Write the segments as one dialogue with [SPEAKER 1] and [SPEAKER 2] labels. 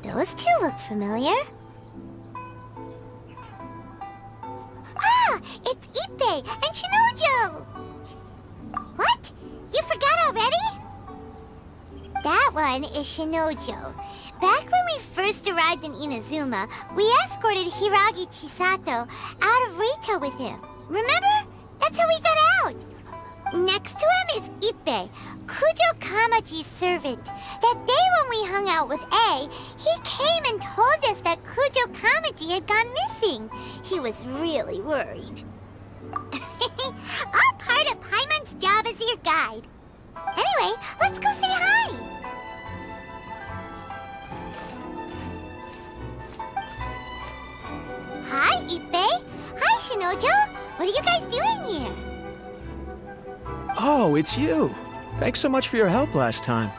[SPEAKER 1] Those two look familiar. Ah! It's Ippei and Shinojo! What? You forgot already? That one is Shinojo. Back when we first arrived in Inazuma, we escorted Hiragi Chisato out of Rito with him. Remember? That's how we got out. Next to him is Ippei, Kujo Kamaji's servant. That day when we hung out with A, he came and told us that Kujo Kamaji had gone missing. He was really worried. All part of Paimon's job as your guide. Anyway, let's go say hi. Hi, Ippei. Hi, Shinojo. What are you guys doing here?
[SPEAKER 2] Oh, it's you. Thanks so much for your help last time.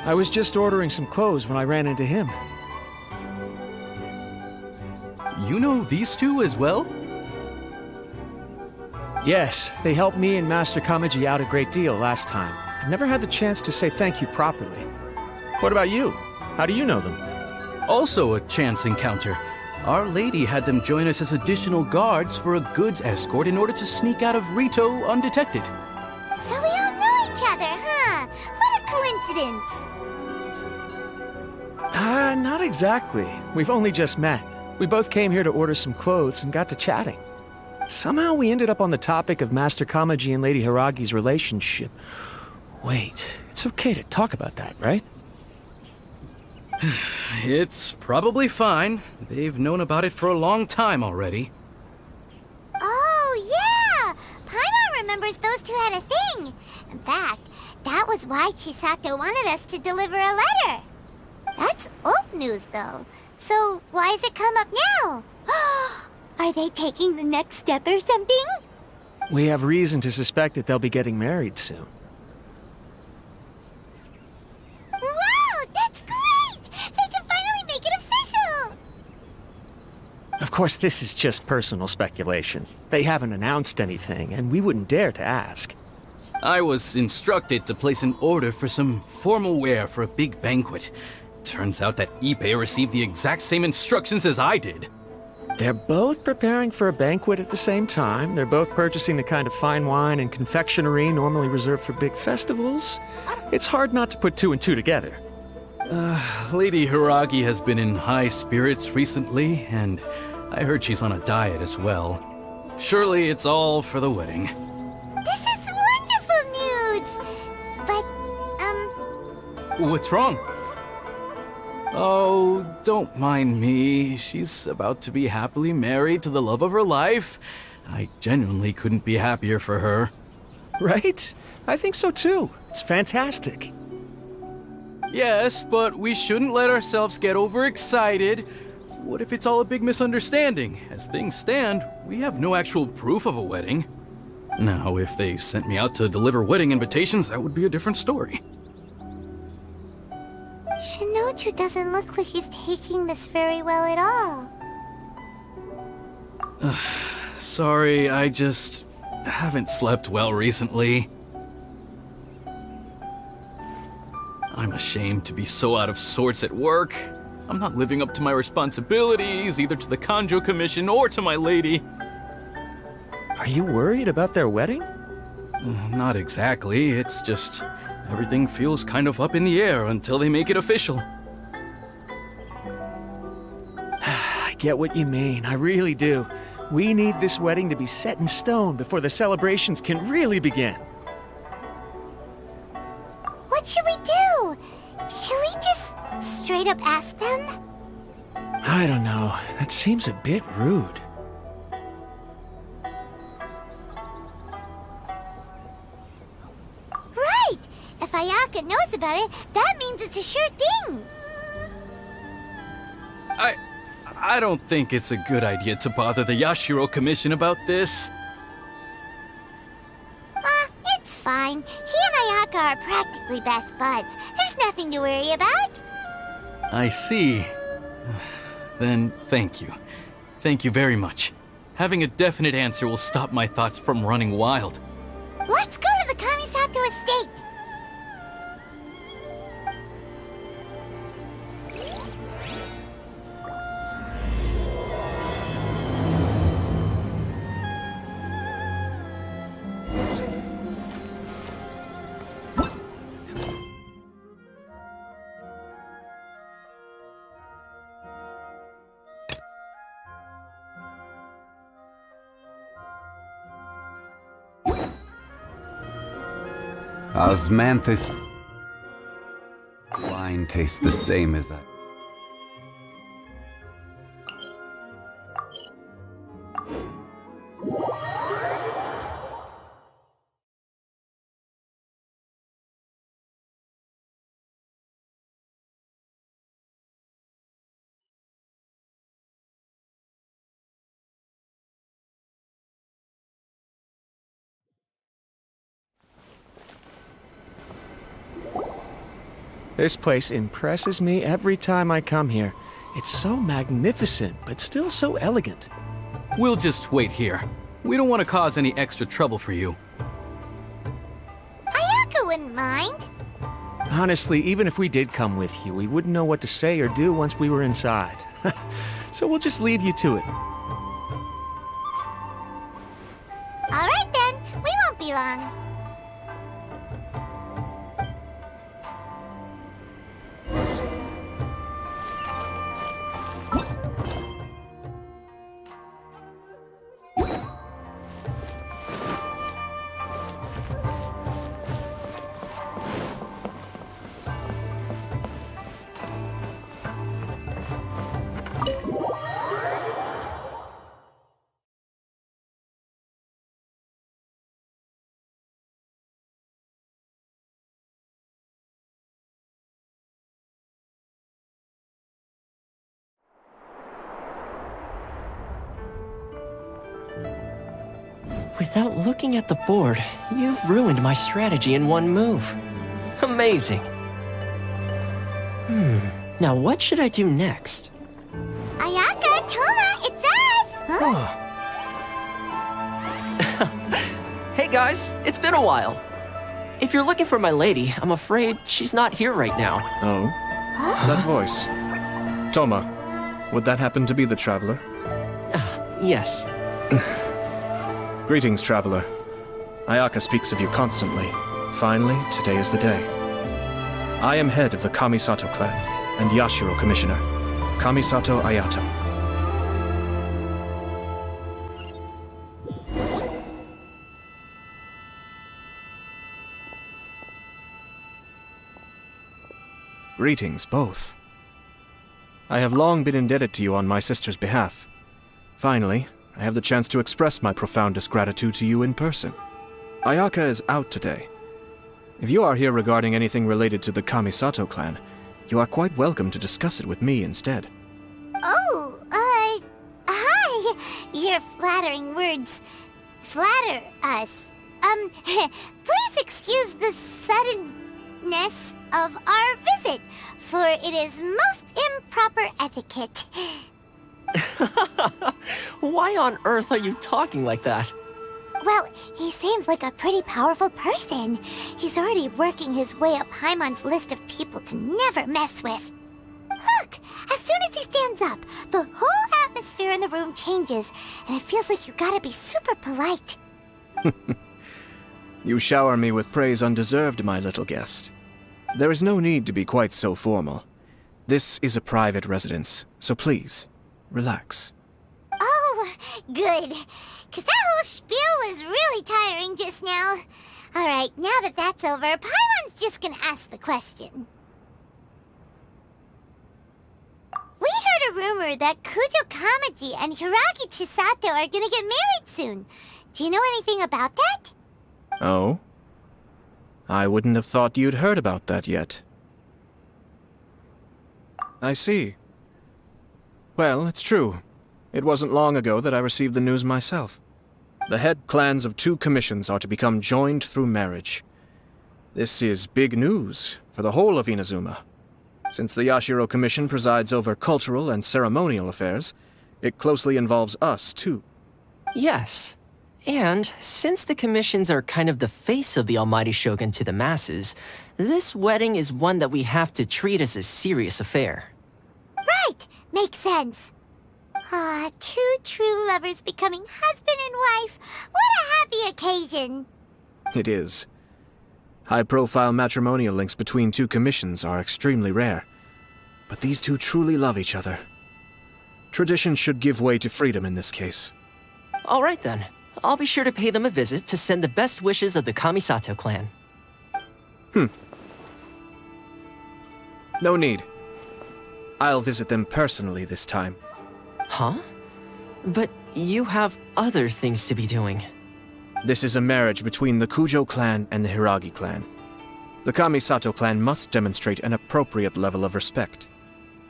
[SPEAKER 2] I was just ordering some clothes when I ran into him.
[SPEAKER 3] You know these two as well?
[SPEAKER 2] Yes, they helped me and Master Kamaji out a great deal last time. I never had the chance to say thank you properly. What about you? How do you know them?
[SPEAKER 3] Also a chance encounter. Our lady had them join us as additional guards for a goods escort in order to sneak out of Rito undetected.
[SPEAKER 1] So we all know each other, huh? What a coincidence.
[SPEAKER 2] Not exactly. We've only just met. We both came here to order some clothes and got to chatting. Somehow we ended up on the topic of Master Kamaji and Lady Hiragi's relationship. Wait, it's okay to talk about that, right?
[SPEAKER 3] It's probably fine. They've known about it for a long time already.
[SPEAKER 1] Oh, yeah! Paimon remembers those two had a thing. In fact, that was why Chisato wanted us to deliver a letter. That's old news, though. So why has it come up now? Are they taking the next step or something?
[SPEAKER 2] We have reason to suspect that they'll be getting married soon.
[SPEAKER 1] Wow, that's great! They can finally make it official!
[SPEAKER 2] Of course, this is just personal speculation. They haven't announced anything, and we wouldn't dare to ask.
[SPEAKER 3] I was instructed to place an order for some formal wear for a big banquet. Turns out that Ippei received the exact same instructions as I did.
[SPEAKER 2] They're both preparing for a banquet at the same time. They're both purchasing the kind of fine wine and confectionery normally reserved for big festivals. It's hard not to put two and two together.
[SPEAKER 3] Lady Hiragi has been in high spirits recently, and I heard she's on a diet as well. Surely it's all for the wedding.
[SPEAKER 1] This is wonderful news! But,
[SPEAKER 3] What's wrong? Oh, don't mind me. She's about to be happily married to the love of her life. I genuinely couldn't be happier for her.
[SPEAKER 2] Right? I think so too. It's fantastic.
[SPEAKER 3] Yes, but we shouldn't let ourselves get overexcited. What if it's all a big misunderstanding? As things stand, we have no actual proof of a wedding. Now, if they sent me out to deliver wedding invitations, that would be a different story.
[SPEAKER 1] Shinoju doesn't look like he's taking this very well at all.
[SPEAKER 3] Sorry, I just haven't slept well recently. I'm ashamed to be so out of sorts at work. I'm not living up to my responsibilities, either to the Kanjo Commission or to my lady.
[SPEAKER 2] Are you worried about their wedding?
[SPEAKER 3] Not exactly, it's just everything feels kind of up in the air until they make it official.
[SPEAKER 2] I get what you mean, I really do. We need this wedding to be set in stone before the celebrations can really begin.
[SPEAKER 1] What should we do? Should we just straight up ask them?
[SPEAKER 2] I don't know. That seems a bit rude.
[SPEAKER 1] Right! If Ayaka knows about it, that means it's a sure thing!
[SPEAKER 3] I don't think it's a good idea to bother the Yashiro Commission about this.
[SPEAKER 1] It's fine. He and Ayaka are practically best buds. There's nothing to worry about.
[SPEAKER 3] I see. Then thank you. Thank you very much. Having a definite answer will stop my thoughts from running wild.
[SPEAKER 1] Let's go to the Kamisato estate!
[SPEAKER 4] Osmanthus. Wine tastes the same as I.
[SPEAKER 2] This place impresses me every time I come here. It's so magnificent, but still so elegant.
[SPEAKER 3] We'll just wait here. We don't want to cause any extra trouble for you.
[SPEAKER 1] Ayako wouldn't mind.
[SPEAKER 2] Honestly, even if we did come with you, we wouldn't know what to say or do once we were inside. So we'll just leave you to it.
[SPEAKER 1] All right then, we won't be long.
[SPEAKER 5] Without looking at the board, you've ruined my strategy in one move. Amazing. Now what should I do next?
[SPEAKER 1] Ayaka, Toma, it's us! Huh?
[SPEAKER 5] Hey guys, it's been a while. If you're looking for my lady, I'm afraid she's not here right now.
[SPEAKER 2] Oh? That voice. Toma, would that happen to be the traveler?
[SPEAKER 5] Yes.
[SPEAKER 2] Greetings, traveler. Ayaka speaks of you constantly. Finally, today is the day. I am head of the Kamisato clan and Yashiro commissioner, Kamisato Ayato. Greetings, both. I have long been indebted to you on my sister's behalf. Finally, I have the chance to express my profoundest gratitude to you in person. Ayaka is out today. If you are here regarding anything related to the Kamisato clan, you are quite welcome to discuss it with me instead.
[SPEAKER 1] Oh, hi! Your flattering words flatter us. Please excuse the suddenness of our visit, for it is most improper etiquette.
[SPEAKER 5] Why on earth are you talking like that?
[SPEAKER 1] Well, he seems like a pretty powerful person. He's already working his way up Paimon's list of people to never mess with. Look, as soon as he stands up, the whole atmosphere in the room changes, and it feels like you gotta be super polite.
[SPEAKER 2] You shower me with praise undeserved, my little guest. There is no need to be quite so formal. This is a private residence, so please, relax.
[SPEAKER 1] Oh, good. 'Cause that whole spiel was really tiring just now. Alright, now that that's over, Paimon's just gonna ask the question. We heard a rumor that Kujo Kamaji and Hiragi Chisato are gonna get married soon. Do you know anything about that?
[SPEAKER 2] Oh? I wouldn't have thought you'd heard about that yet. I see. Well, it's true. It wasn't long ago that I received the news myself. The head clans of 2 commissions are to become joined through marriage. This is big news for the whole of Inazuma. Since the Yashiro Commission presides over cultural and ceremonial affairs, it closely involves us, too.
[SPEAKER 5] Yes. And since the commissions are kind of the face of the Almighty Shogun to the masses, this wedding is one that we have to treat as a serious affair.
[SPEAKER 1] Right, makes sense. Ah, 2 true lovers becoming husband and wife. What a happy occasion.
[SPEAKER 2] It is. High-profile matrimonial links between 2 commissions are extremely rare. But these 2 truly love each other. Tradition should give way to freedom in this case.
[SPEAKER 5] All right then. I'll be sure to pay them a visit to send the best wishes of the Kamisato clan.
[SPEAKER 2] No need. I'll visit them personally this time.
[SPEAKER 5] Huh? But you have other things to be doing.
[SPEAKER 2] This is a marriage between the Kujo clan and the Hiragi clan. The Kamisato clan must demonstrate an appropriate level of respect.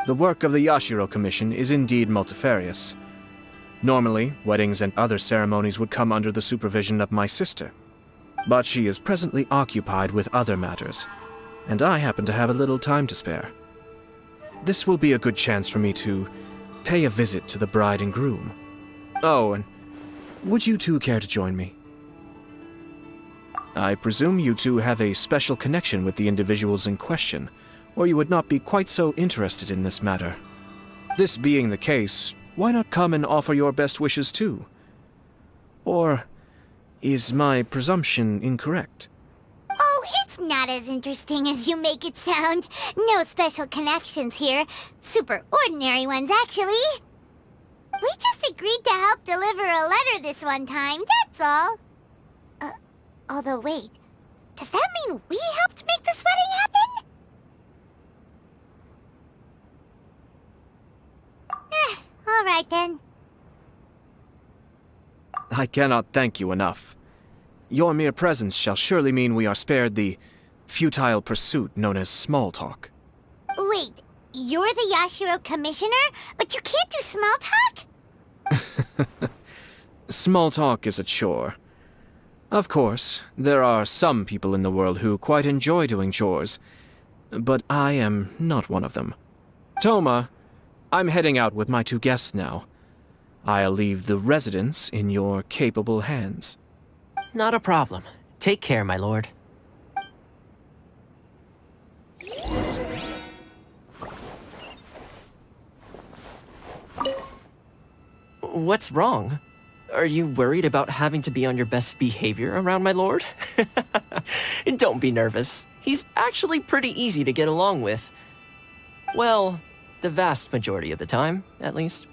[SPEAKER 2] The work of the Yashiro Commission is indeed multifarious. Normally, weddings and other ceremonies would come under the supervision of my sister. But she is presently occupied with other matters, and I happen to have a little time to spare. This will be a good chance for me to pay a visit to the bride and groom. Oh, and would you two care to join me? I presume you two have a special connection with the individuals in question, or you would not be quite so interested in this matter. This being the case, why not come and offer your best wishes too? Or is my presumption incorrect?
[SPEAKER 1] Oh, it's not as interesting as you make it sound. No special connections here. Super ordinary ones, actually. We just agreed to help deliver a letter this one time, that's all. Although wait, does that mean we helped make this wedding happen? All right then.
[SPEAKER 2] I cannot thank you enough. Your mere presence shall surely mean we are spared the futile pursuit known as small talk.
[SPEAKER 1] Wait, you're the Yashiro Commissioner, but you can't do small talk?
[SPEAKER 2] Small talk is a chore. Of course, there are some people in the world who quite enjoy doing chores, but I am not one of them. Toma, I'm heading out with my two guests now. I'll leave the residence in your capable hands.
[SPEAKER 5] Not a problem. Take care, my lord. What's wrong? Are you worried about having to be on your best behavior around my lord? Don't be nervous. He's actually pretty easy to get along with. Well, the vast majority of the time, at least.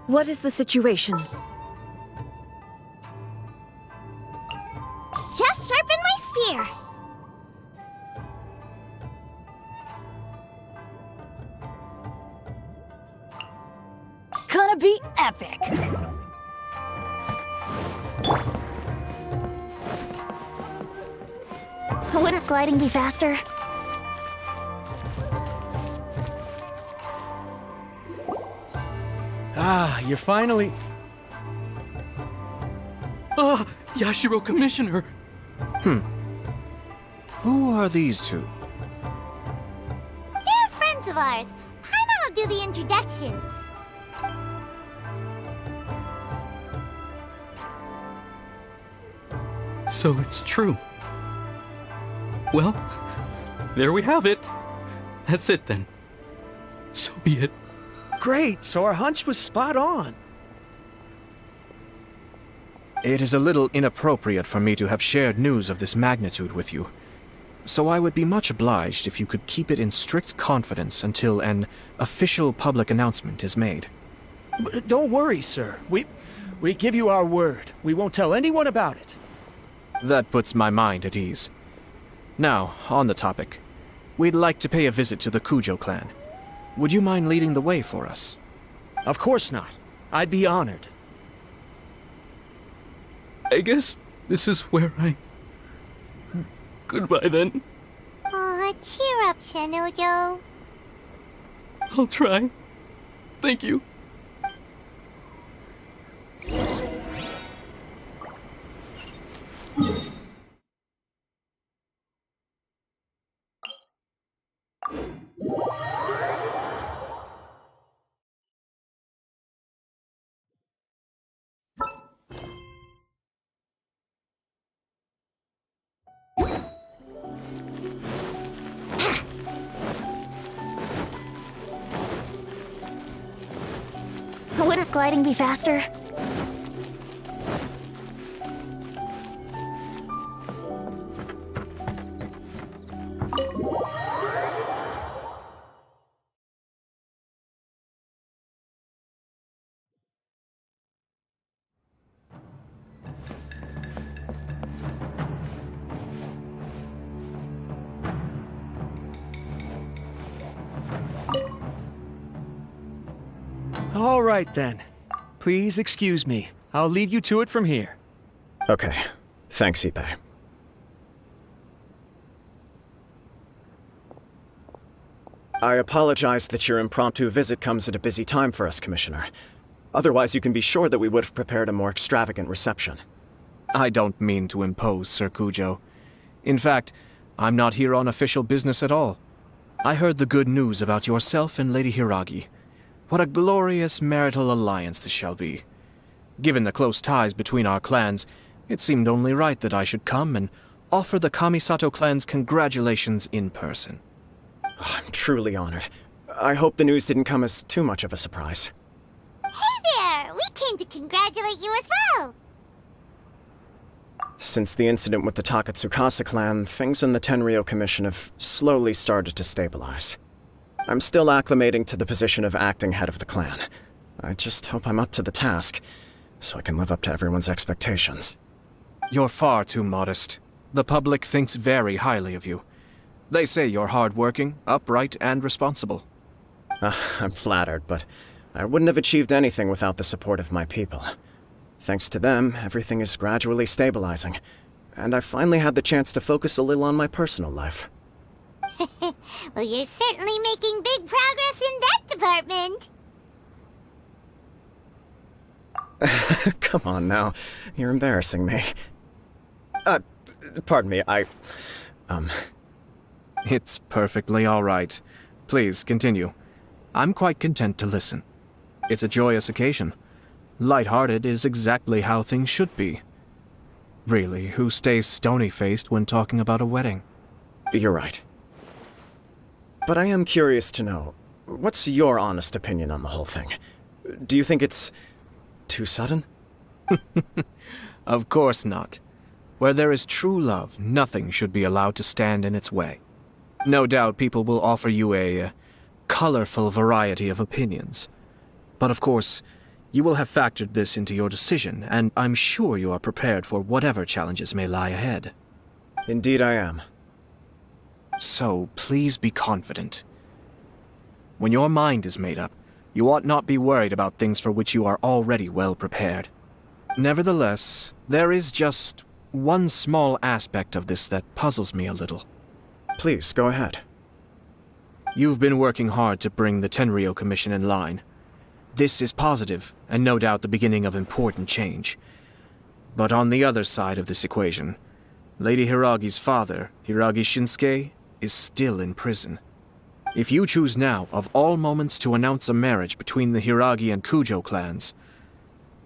[SPEAKER 6] What is the situation?
[SPEAKER 1] Just sharpen my spear.
[SPEAKER 6] Gonna be epic!
[SPEAKER 1] Wouldn't gliding be faster?
[SPEAKER 2] Ah, you're finally...
[SPEAKER 3] Ah, Yashiro Commissioner!
[SPEAKER 2] Who are these two?
[SPEAKER 1] They're friends of ours. Paimon will do the introductions.
[SPEAKER 3] So it's true. Well, there we have it. That's it then. So be it.
[SPEAKER 2] Great, so our hunch was spot on. It is a little inappropriate for me to have shared news of this magnitude with you. So I would be much obliged if you could keep it in strict confidence until an official public announcement is made.
[SPEAKER 7] Don't worry, sir. We give you our word. We won't tell anyone about it.
[SPEAKER 2] That puts my mind at ease. Now, on the topic. We'd like to pay a visit to the Kujo clan. Would you mind leading the way for us?
[SPEAKER 7] Of course not. I'd be honored.
[SPEAKER 3] I guess this is where I... Goodbye then.
[SPEAKER 1] Aw, cheer up, Shinojo.
[SPEAKER 3] I'll try. Thank you.
[SPEAKER 6] Wouldn't gliding be faster?
[SPEAKER 2] All right, then. Please excuse me. I'll leave you to it from here.
[SPEAKER 8] Okay. Thanks, Ippei. I apologize that your impromptu visit comes at a busy time for us, Commissioner. Otherwise, you can be sure that we would have prepared a more extravagant reception.
[SPEAKER 2] I don't mean to impose, Sir Kujo. In fact, I'm not here on official business at all. I heard the good news about yourself and Lady Hiragi. What a glorious marital alliance this shall be. Given the close ties between our clans, it seemed only right that I should come and offer the Kamisato clan's congratulations in person.
[SPEAKER 8] I'm truly honored. I hope the news didn't come as too much of a surprise.
[SPEAKER 1] Hey there! We came to congratulate you as well!
[SPEAKER 8] Since the incident with the Takatsukasa clan, things in the Tenryou Commission have slowly started to stabilize. I'm still acclimating to the position of acting head of the clan. I just hope I'm up to the task, so I can live up to everyone's expectations.
[SPEAKER 2] You're far too modest. The public thinks very highly of you. They say you're hardworking, upright, and responsible.
[SPEAKER 8] I'm flattered, but I wouldn't have achieved anything without the support of my people. Thanks to them, everything is gradually stabilizing, and I finally had the chance to focus a little on my personal life.
[SPEAKER 1] Well, you're certainly making big progress in that department.
[SPEAKER 8] Come on now, you're embarrassing me. Pardon me,
[SPEAKER 2] It's perfectly all right. Please, continue. I'm quite content to listen. It's a joyous occasion. Light-hearted is exactly how things should be. Really, who stays stony-faced when talking about a wedding?
[SPEAKER 8] You're right. But I am curious to know, what's your honest opinion on the whole thing? Do you think it's too sudden?
[SPEAKER 2] Of course not. Where there is true love, nothing should be allowed to stand in its way. No doubt people will offer you a colorful variety of opinions. But of course, you will have factored this into your decision, and I'm sure you are prepared for whatever challenges may lie ahead.
[SPEAKER 8] Indeed I am.
[SPEAKER 2] So, please be confident. When your mind is made up, you ought not be worried about things for which you are already well prepared. Nevertheless, there is just one small aspect of this that puzzles me a little.
[SPEAKER 8] Please, go ahead.
[SPEAKER 2] You've been working hard to bring the Tenryou Commission in line. This is positive, and no doubt the beginning of important change. But on the other side of this equation, Lady Hiragi's father, Hiragi Shinsuke, is still in prison. If you choose now, of all moments, to announce a marriage between the Hiragi and Kujo clans,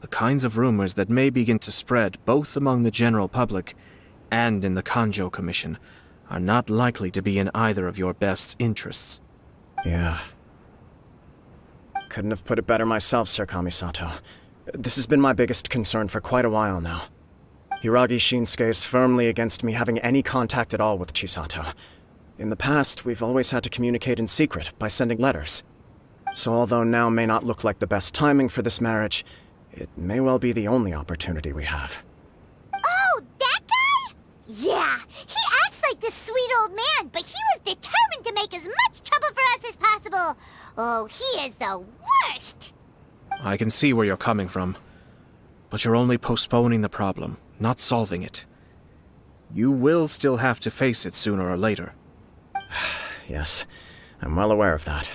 [SPEAKER 2] the kinds of rumors that may begin to spread both among the general public and in the Kanjo Commission are not likely to be in either of your best interests.
[SPEAKER 8] Yeah. Couldn't have put it better myself, Sir Kamisato. This has been my biggest concern for quite a while now. Hiragi Shinsuke is firmly against me having any contact at all with Chisato. In the past, we've always had to communicate in secret by sending letters. So although now may not look like the best timing for this marriage, it may well be the only opportunity we have.
[SPEAKER 1] Oh, that guy? Yeah, he acts like this sweet old man, but he was determined to make as much trouble for us as possible. Oh, he is the worst!
[SPEAKER 2] I can see where you're coming from. But you're only postponing the problem, not solving it. You will still have to face it sooner or later.
[SPEAKER 8] Yes, I'm well aware of that.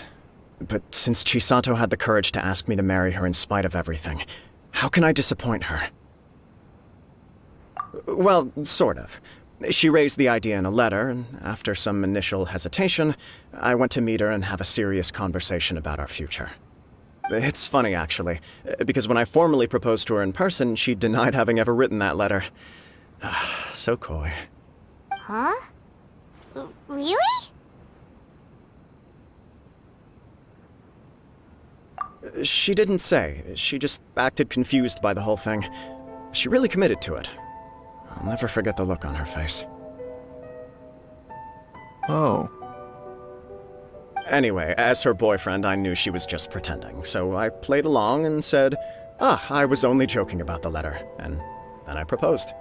[SPEAKER 8] But since Chisato had the courage to ask me to marry her in spite of everything, how can I disappoint her? Well, sort of. She raised the idea in a letter, and after some initial hesitation, I went to meet her and have a serious conversation about our future. It's funny, actually, because when I formally proposed to her in person, she denied having ever written that letter. So coy.
[SPEAKER 1] Huh? Really?
[SPEAKER 8] She didn't say. She just acted confused by the whole thing. She really committed to it. I'll never forget the look on her face.
[SPEAKER 2] Oh.
[SPEAKER 8] Anyway, as her boyfriend, I knew she was just pretending, so I played along and said, I was only joking about the letter, and then I proposed.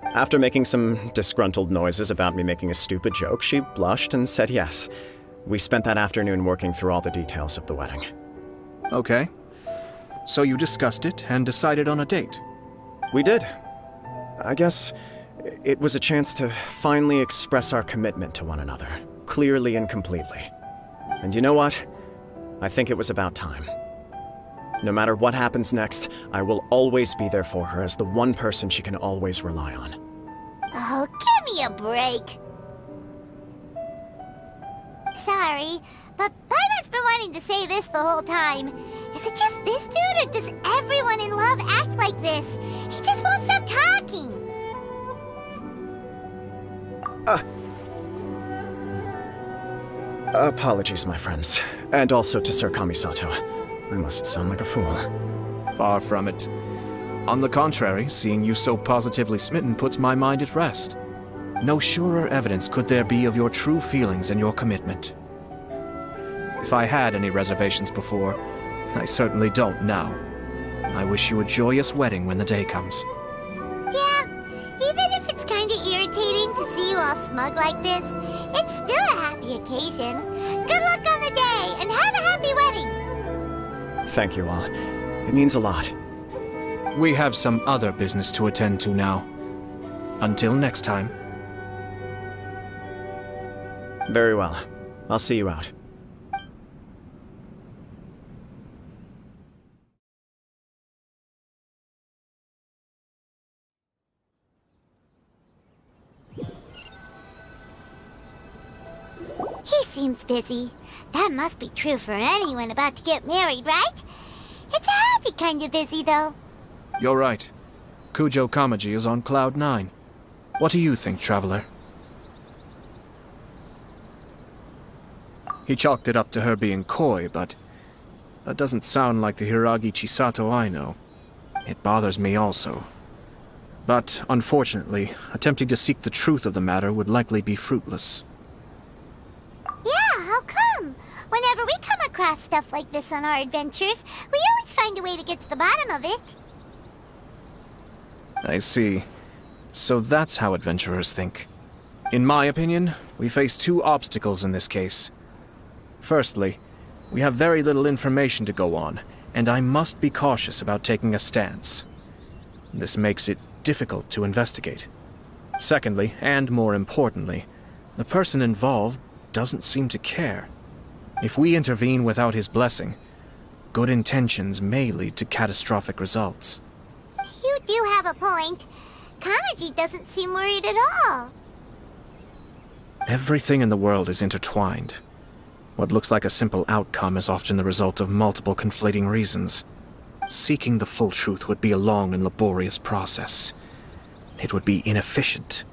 [SPEAKER 8] After making some disgruntled noises about me making a stupid joke, she blushed and said yes. We spent that afternoon working through all the details of the wedding.
[SPEAKER 2] Okay. So you discussed it and decided on a date?
[SPEAKER 8] We did. I guess it was a chance to finally express our commitment to one another, clearly and completely. And you know what? I think it was about time. No matter what happens next, I will always be there for her as the one person she can always rely on.
[SPEAKER 1] Oh, give me a break. Sorry, but Paimon's been wanting to say this the whole time. Is it just this dude, or does everyone in love act like this? He just won't stop talking.
[SPEAKER 8] Apologies, my friends. And also to Sir Kamisato. I must sound like a fool.
[SPEAKER 2] Far from it. On the contrary, seeing you so positively smitten puts my mind at rest. No surer evidence could there be of your true feelings and your commitment. If I had any reservations before, I certainly don't now. I wish you a joyous wedding when the day comes.
[SPEAKER 1] Yeah, even if it's kinda irritating to see you all smug like this, it's still a happy occasion. Good luck on the day, and have a happy wedding!
[SPEAKER 8] Thank you all. It means a lot.
[SPEAKER 2] We have some other business to attend to now. Until next time.
[SPEAKER 8] Very well. I'll see you out.
[SPEAKER 1] He seems busy. That must be true for anyone about to get married, right? It's a happy kind of busy, though.
[SPEAKER 2] You're right. Kujo Kamaji is on Cloud 9. What do you think, Traveler? He chalked it up to her being coy, but that doesn't sound like the Hiragi Chisato I know. It bothers me also. But, unfortunately, attempting to seek the truth of the matter would likely be fruitless.
[SPEAKER 1] Yeah, how come? Whenever we come across stuff like this on our adventures, we always find a way to get to the bottom of it.
[SPEAKER 2] I see. So that's how adventurers think. In my opinion, we face two obstacles in this case. Firstly, we have very little information to go on, and I must be cautious about taking a stance. This makes it difficult to investigate. Secondly, and more importantly, the person involved doesn't seem to care. If we intervene without his blessing, good intentions may lead to catastrophic results.
[SPEAKER 1] You do have a point. Kamaji doesn't seem worried at all.
[SPEAKER 2] Everything in the world is intertwined. What looks like a simple outcome is often the result of multiple conflating reasons. Seeking the full truth would be a long and laborious process. It would be inefficient.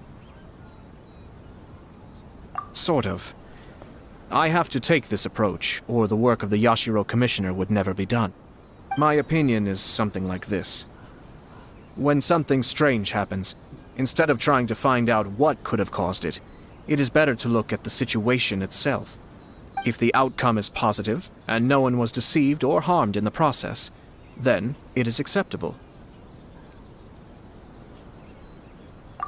[SPEAKER 2] Sort of. I have to take this approach, or the work of the Yashiro Commissioner would never be done. My opinion is something like this. When something strange happens, instead of trying to find out what could have caused it, it is better to look at the situation itself. If the outcome is positive, and no one was deceived or harmed in the process, then it is acceptable.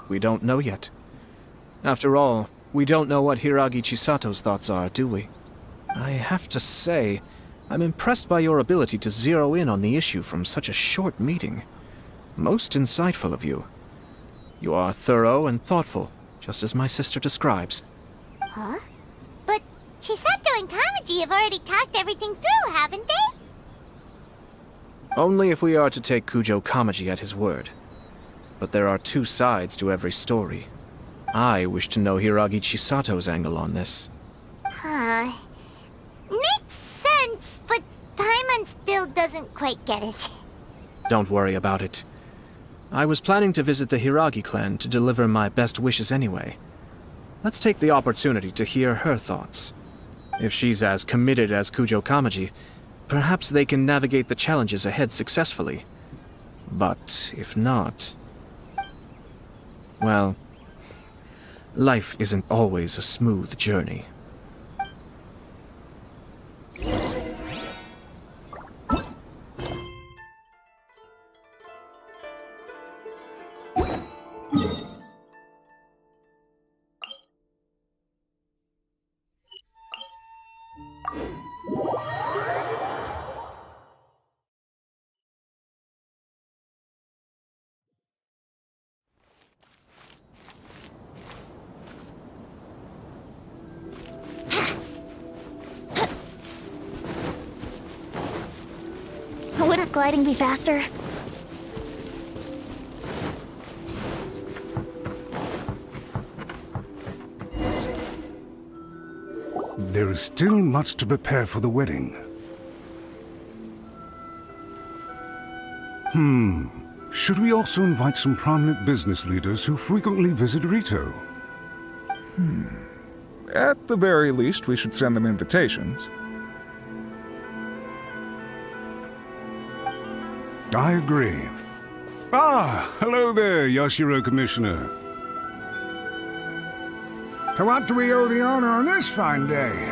[SPEAKER 2] We don't know yet. After all, We don't know what Hiragi Chisato's thoughts are, do we? I have to say, I'm impressed by your ability to zero in on the issue from such a short meeting. Most insightful of you. You are thorough and thoughtful, just as my sister describes.
[SPEAKER 1] Huh? But Chisato and Kamaji have already talked everything through, haven't they?
[SPEAKER 2] Only if we are to take Kujo Kamaji at his word. But there are two sides to every story. I wish to know Hiragi Chisato's angle on this.
[SPEAKER 1] Huh. Makes sense, but Paimon still doesn't quite get it.
[SPEAKER 2] Don't worry about it. I was planning to visit the Hiragi clan to deliver my best wishes anyway. Let's take the opportunity to hear her thoughts. If she's as committed as Kujo Kamaji, perhaps they can navigate the challenges ahead successfully. But if not... well, life isn't always a smooth journey.
[SPEAKER 6] Wouldn't gliding be faster?
[SPEAKER 9] There is still much to prepare for the wedding. Should we also invite some prominent business leaders who frequently visit Rito?
[SPEAKER 10] At the very least, we should send them invitations.
[SPEAKER 9] I agree. Ah, hello there, Yashiro Commissioner. To what do we owe the honor on this fine day?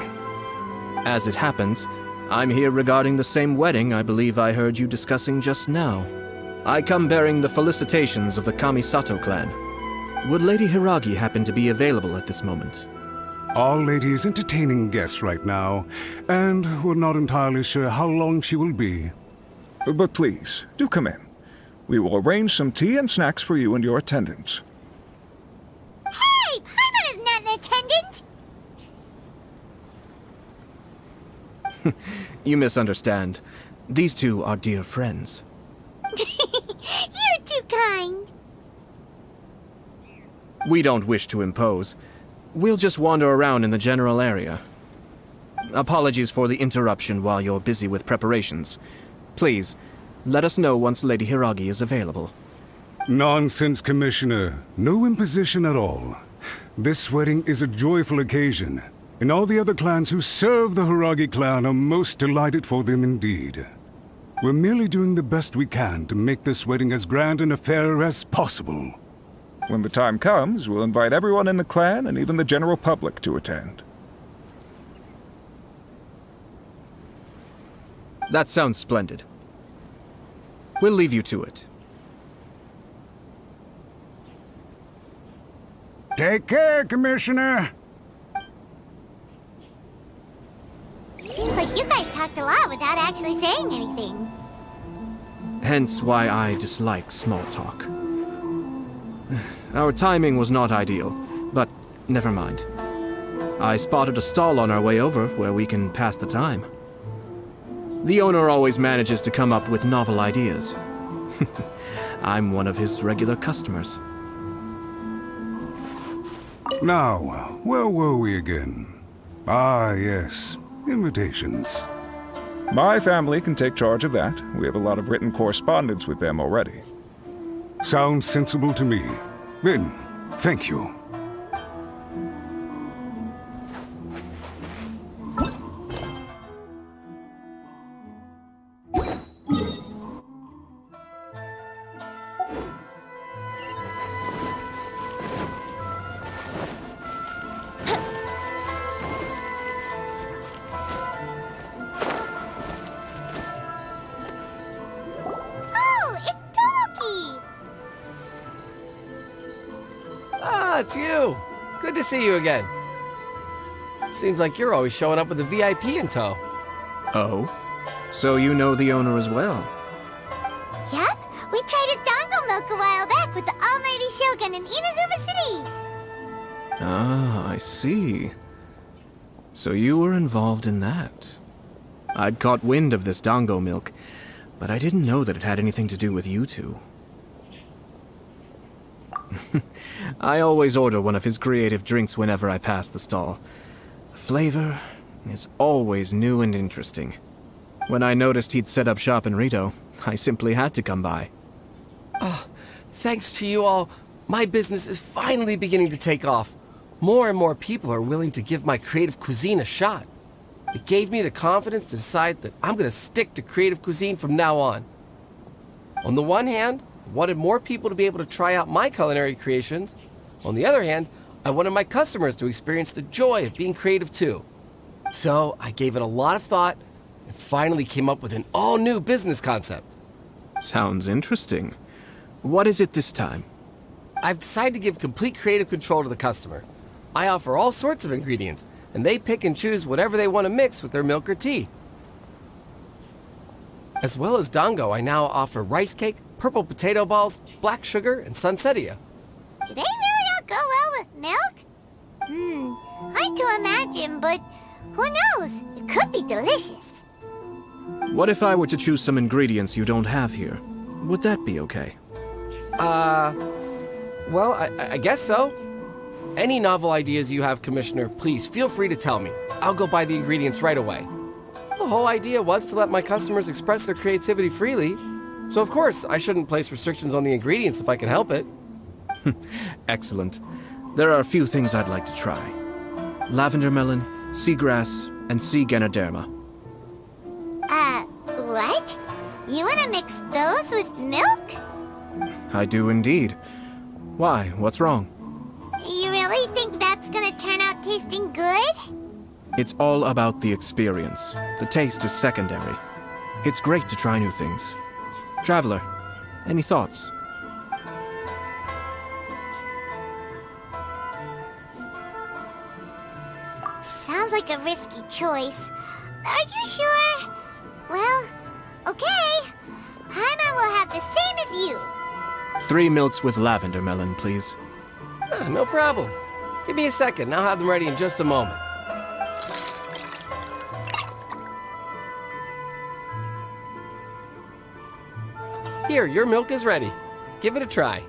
[SPEAKER 2] As it happens, I'm here regarding the same wedding I believe I heard you discussing just now. I come bearing the felicitations of the Kamisato clan. Would Lady Hiragi happen to be available at this moment?
[SPEAKER 9] Our lady is entertaining guests right now, and we're not entirely sure how long she will be.
[SPEAKER 10] But please, do come in. We will arrange some tea and snacks for you and your attendants.
[SPEAKER 1] Hey! Paimon is not an attendant!
[SPEAKER 2] You misunderstand. These two are dear friends.
[SPEAKER 1] You're too kind.
[SPEAKER 2] We don't wish to impose. We'll just wander around in the general area. Apologies for the interruption while you're busy with preparations. Please, let us know once Lady Hiragi is available.
[SPEAKER 9] Nonsense, Commissioner. No imposition at all. This wedding is a joyful occasion, and all the other clans who serve the Hiragi clan are most delighted for them indeed. We're merely doing the best we can to make this wedding as grand an affair as possible.
[SPEAKER 10] When the time comes, we'll invite everyone in the clan and even the general public to attend.
[SPEAKER 2] That sounds splendid. We'll leave you to it.
[SPEAKER 9] Take care, Commissioner.
[SPEAKER 1] Seems like you guys talked a lot without actually saying anything.
[SPEAKER 2] Hence why I dislike small talk. Our timing was not ideal, but never mind. I spotted a stall on our way over where we can pass the time. The owner always manages to come up with novel ideas. I'm one of his regular customers.
[SPEAKER 9] Now, where were we again? Ah, yes. Invitations.
[SPEAKER 10] My family can take charge of that. We have a lot of written correspondence with them already.
[SPEAKER 9] Sounds sensible to me. Then, thank you.
[SPEAKER 1] Oh, it's Tomoki!
[SPEAKER 3] Ah, it's you!
[SPEAKER 11] Good to see you again. Seems like you're always showing up with a VIP in tow.
[SPEAKER 2] Oh? So you know the owner as well?
[SPEAKER 1] Yep, we tried his dongle milk a while back with the almighty Shogun in Inazuma City.
[SPEAKER 2] Ah, I see. So you were involved in that. I'd caught wind of this dango milk, but I didn't know that it had anything to do with you two. I always order one of his creative drinks whenever I pass the stall. The flavor is always new and interesting. When I noticed he'd set up shop in Rito, I simply had to come by.
[SPEAKER 11] Oh, thanks to you all, my business is finally beginning to take off. More and more people are willing to give my creative cuisine a shot. It gave me the confidence to decide that I'm going to stick to creative cuisine from now on. On the one hand, I wanted more people to be able to try out my culinary creations. On the other hand, I wanted my customers to experience the joy of being creative too. So I gave it a lot of thought and finally came up with an all-new business concept.
[SPEAKER 2] Sounds interesting. What is it this time?
[SPEAKER 11] I've decided to give complete creative control to the customer. I offer all sorts of ingredients, and they pick and choose whatever they want to mix with their milk or tea. As well as dango, I now offer rice cake, purple potato balls, black sugar, and sunsettia.
[SPEAKER 1] Do they really all go well with milk? Hard to imagine, but who knows? It could be delicious.
[SPEAKER 2] What if I were to choose some ingredients you don't have here? Would that be okay?
[SPEAKER 11] Well, I guess so. Any novel ideas you have, Commissioner, please feel free to tell me. I'll go buy the ingredients right away. The whole idea was to let my customers express their creativity freely. So of course, I shouldn't place restrictions on the ingredients if I can help it.
[SPEAKER 2] Excellent. There are a few things I'd like to try. Lavender melon, seagrass, and sea ganoderma.
[SPEAKER 1] What? You wanna mix those with milk?
[SPEAKER 2] I do indeed. Why? What's wrong?
[SPEAKER 1] You really think that's gonna turn out tasting good?
[SPEAKER 2] It's all about the experience. The taste is secondary. It's great to try new things. Traveler, any thoughts?
[SPEAKER 1] Sounds like a risky choice. Are you sure? Well, okay. Paimon will have the same as you.
[SPEAKER 2] 3 milks with lavender melon, please.
[SPEAKER 11] No problem. Give me a second, I'll have them ready in just a moment. Here, your milk is ready. Give it a try.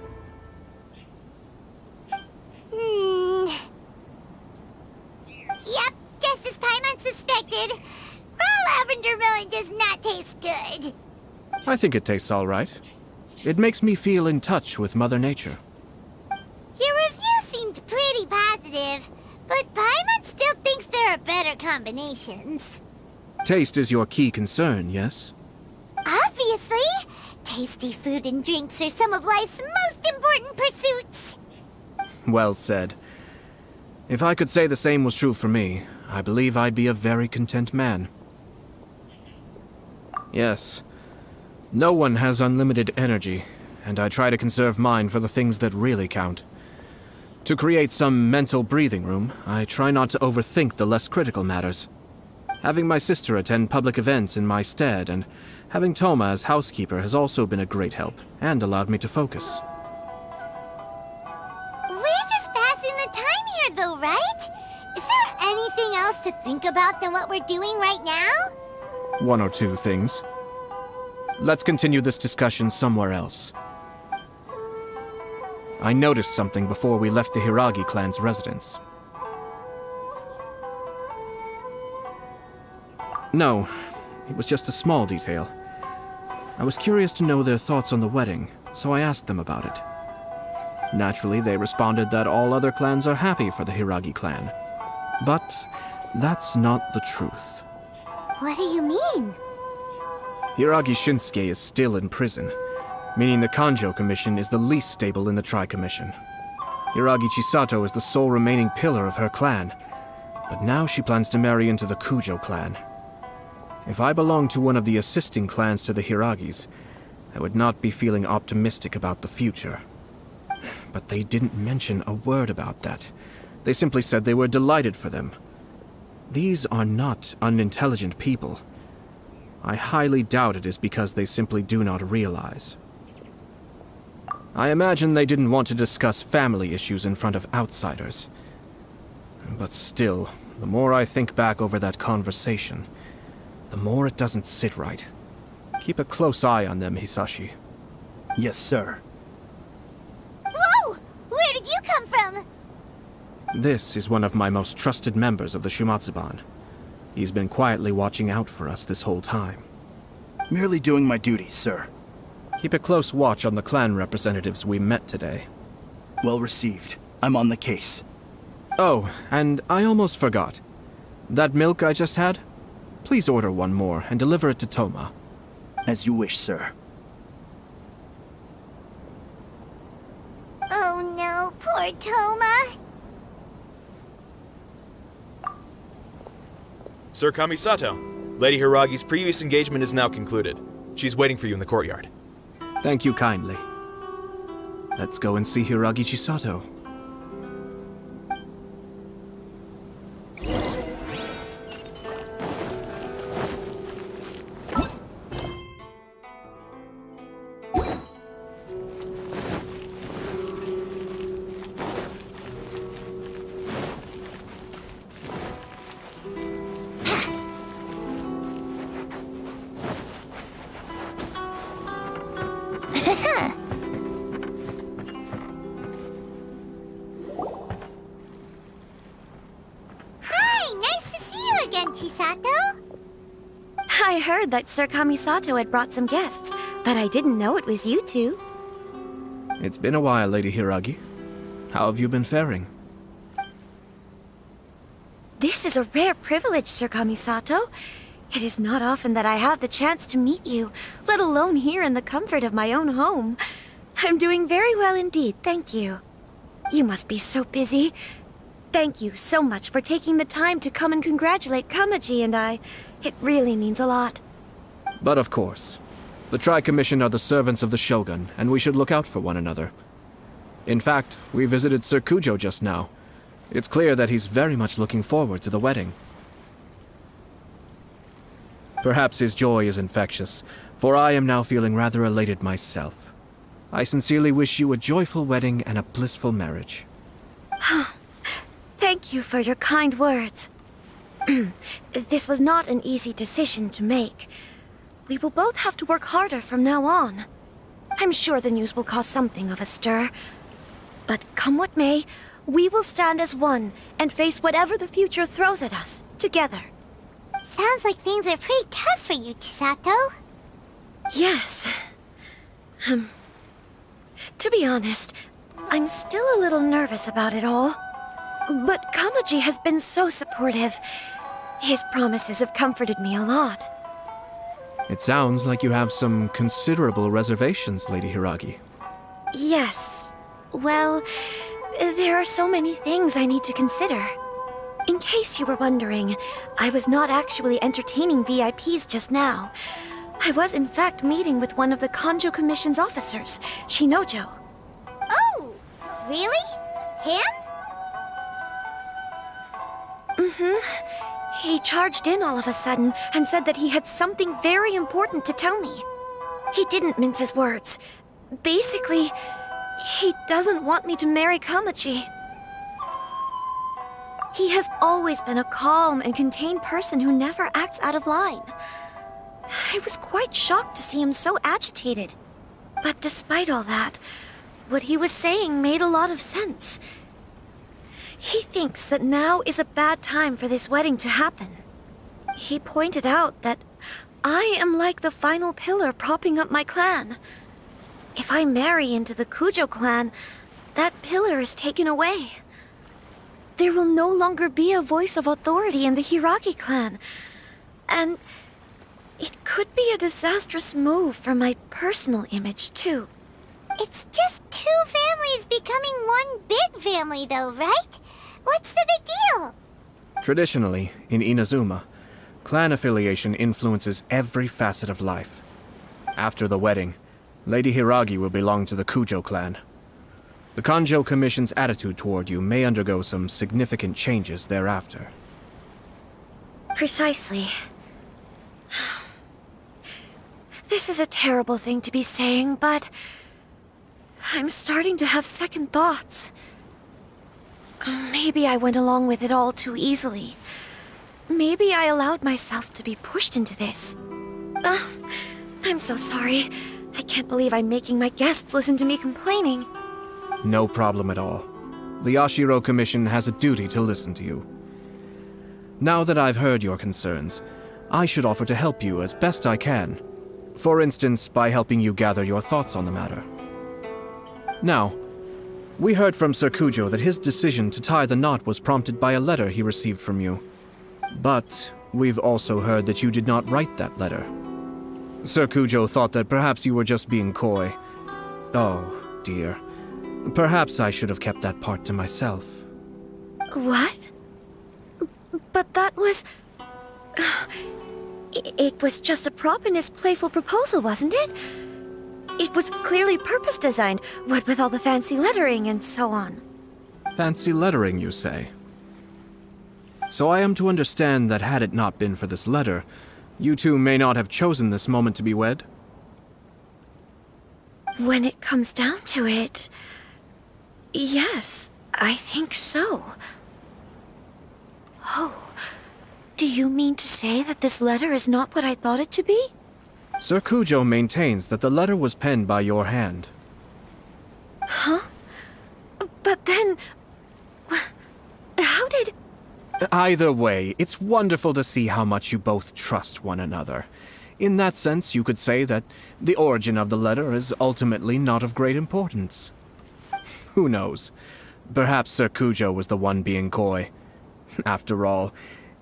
[SPEAKER 1] Yep, just as Paimon suspected. Raw lavender melon does not taste good.
[SPEAKER 2] I think it tastes all right. It makes me feel in touch with Mother Nature.
[SPEAKER 1] Your review seemed pretty positive, but Paimon still thinks there are better combinations.
[SPEAKER 2] Taste is your key concern, yes?
[SPEAKER 1] Obviously! Tasty food and drinks are some of life's most important pursuits.
[SPEAKER 2] Well said. If I could say the same was true for me, I believe I'd be a very content man. Yes. No one has unlimited energy, and I try to conserve mine for the things that really count. To create some mental breathing room, I try not to overthink the less critical matters. Having my sister attend public events in my stead, and having Toma as housekeeper has also been a great help, and allowed me to focus.
[SPEAKER 1] We're just passing the time here, though, right? Is there anything else to think about than what we're doing right now?
[SPEAKER 2] 1 or 2 things. Let's continue this discussion somewhere else. I noticed something before we left the Hiragi clan's residence. No, it was just a small detail. I was curious to know their thoughts on the wedding, so I asked them about it. Naturally, they responded that all other clans are happy for the Hiragi clan. But that's not the truth.
[SPEAKER 1] What do you mean?
[SPEAKER 2] Hiragi Shinsuke is still in prison, meaning the Kanjo Commission is the least stable in the Tri-Commission. Hiragi Chisato is the sole remaining pillar of her clan, but now she plans to marry into the Kujo clan. If I belonged to one of the assisting clans to the Hiragis, I would not be feeling optimistic about the future. But they didn't mention a word about that, They simply said they were delighted for them. These are not unintelligent people. I highly doubt it is because they simply do not realize. I imagine they didn't want to discuss family issues in front of outsiders. But still, the more I think back over that conversation, the more it doesn't sit right. Keep a close eye on them, Hisashi.
[SPEAKER 12] Yes, sir.
[SPEAKER 1] Whoa! Where did you come from?
[SPEAKER 2] This is one of my most trusted members of the Shumatsuban. He's been quietly watching out for us this whole time.
[SPEAKER 12] Merely doing my duty, sir.
[SPEAKER 2] Keep a close watch on the clan representatives we met today.
[SPEAKER 12] Well received. I'm on the case.
[SPEAKER 2] Oh, and I almost forgot. That milk I just had? Please order one more and deliver it to Toma.
[SPEAKER 12] As you wish, sir.
[SPEAKER 1] Oh no, poor Toma.
[SPEAKER 13] Sir Kamisato, Lady Hiragi's previous engagement is now concluded. She's waiting for you in the courtyard.
[SPEAKER 2] Thank you kindly. Let's go and see Hiragi Chisato.
[SPEAKER 1] Hi, nice to see you again, Chisato.
[SPEAKER 6] I heard that Sir Kamisato had brought some guests, but I didn't know it was you two.
[SPEAKER 2] It's been a while, Lady Hiragi. How have you been faring?
[SPEAKER 6] This is a rare privilege, Sir Kamisato. It is not often that I have the chance to meet you, let alone here in the comfort of my own home. I'm doing very well indeed, thank you. You must be so busy. Thank you so much for taking the time to come and congratulate Kamaji and I. It really means a lot.
[SPEAKER 2] But of course. The Tri-Commission are the servants of the Shogun, and we should look out for one another. In fact, we visited Sir Kujo just now. It's clear that he's very much looking forward to the wedding. Perhaps his joy is infectious, for I am now feeling rather elated myself. I sincerely wish you a joyful wedding and a blissful marriage.
[SPEAKER 6] Thank you for your kind words. This was not an easy decision to make. We will both have to work harder from now on. I'm sure the news will cause something of a stir. But come what may, we will stand as one and face whatever the future throws at us, together.
[SPEAKER 1] Sounds like things are pretty tough for you, Chisato.
[SPEAKER 6] Yes. To be honest, I'm still a little nervous about it all. But Kamaji has been so supportive. His promises have comforted me a lot.
[SPEAKER 2] It sounds like you have some considerable reservations, Lady Hiragi.
[SPEAKER 6] Yes. Well, there are so many things I need to consider. In case you were wondering, I was not actually entertaining VIPs just now. I was in fact meeting with one of the Kanjo Commission's officers, Shinojo.
[SPEAKER 1] Oh, really? Him?
[SPEAKER 6] He charged in all of a sudden and said that he had something very important to tell me. He didn't mince his words. Basically, he doesn't want me to marry Kamaji. He has always been a calm and contained person who never acts out of line. I was quite shocked to see him so agitated. But despite all that, what he was saying made a lot of sense. He thinks that now is a bad time for this wedding to happen. He pointed out that I am like the final pillar propping up my clan. If I marry into the Kujo clan, that pillar is taken away. There will no longer be a voice of authority in the Hiragi clan. And it could be a disastrous move for my personal image, too.
[SPEAKER 1] It's just two families becoming one big family, though, right? What's the big deal?
[SPEAKER 2] Traditionally, in Inazuma, clan affiliation influences every facet of life. After the wedding, Lady Hiragi will belong to the Kujo clan. The Kanjo Commission's attitude toward you may undergo some significant changes thereafter.
[SPEAKER 6] Precisely. This is a terrible thing to be saying, but I'm starting to have second thoughts. Maybe I went along with it all too easily. Maybe I allowed myself to be pushed into this. I'm so sorry. I can't believe I'm making my guests listen to me complaining.
[SPEAKER 2] No problem at all. The Yashiro Commission has a duty to listen to you. Now that I've heard your concerns, I should offer to help you as best I can. For instance, by helping you gather your thoughts on the matter. Now, we heard from Sir Kujo that his decision to tie the knot was prompted by a letter he received from you. But we've also heard that you did not write that letter. Sir Kujo thought that perhaps you were just being coy. Oh, dear. Perhaps I should have kept that part to myself.
[SPEAKER 6] What? But that was... It was just a prop in his playful proposal, wasn't it? It was clearly purpose-designed, what with all the fancy lettering and so on.
[SPEAKER 2] Fancy lettering, you say? So I am to understand that had it not been for this letter, you two may not have chosen this moment to be wed?
[SPEAKER 6] When it comes down to it... Yes, I think so. Oh, do you mean to say that this letter is not what I thought it to be?
[SPEAKER 2] Sir Kujo maintains that the letter was penned by your hand.
[SPEAKER 6] Huh? But then... How did...
[SPEAKER 2] Either way, it's wonderful to see how much you both trust one another. In that sense, you could say that the origin of the letter is ultimately not of great importance. Who knows? Perhaps Sir Kujo was the one being coy. After all,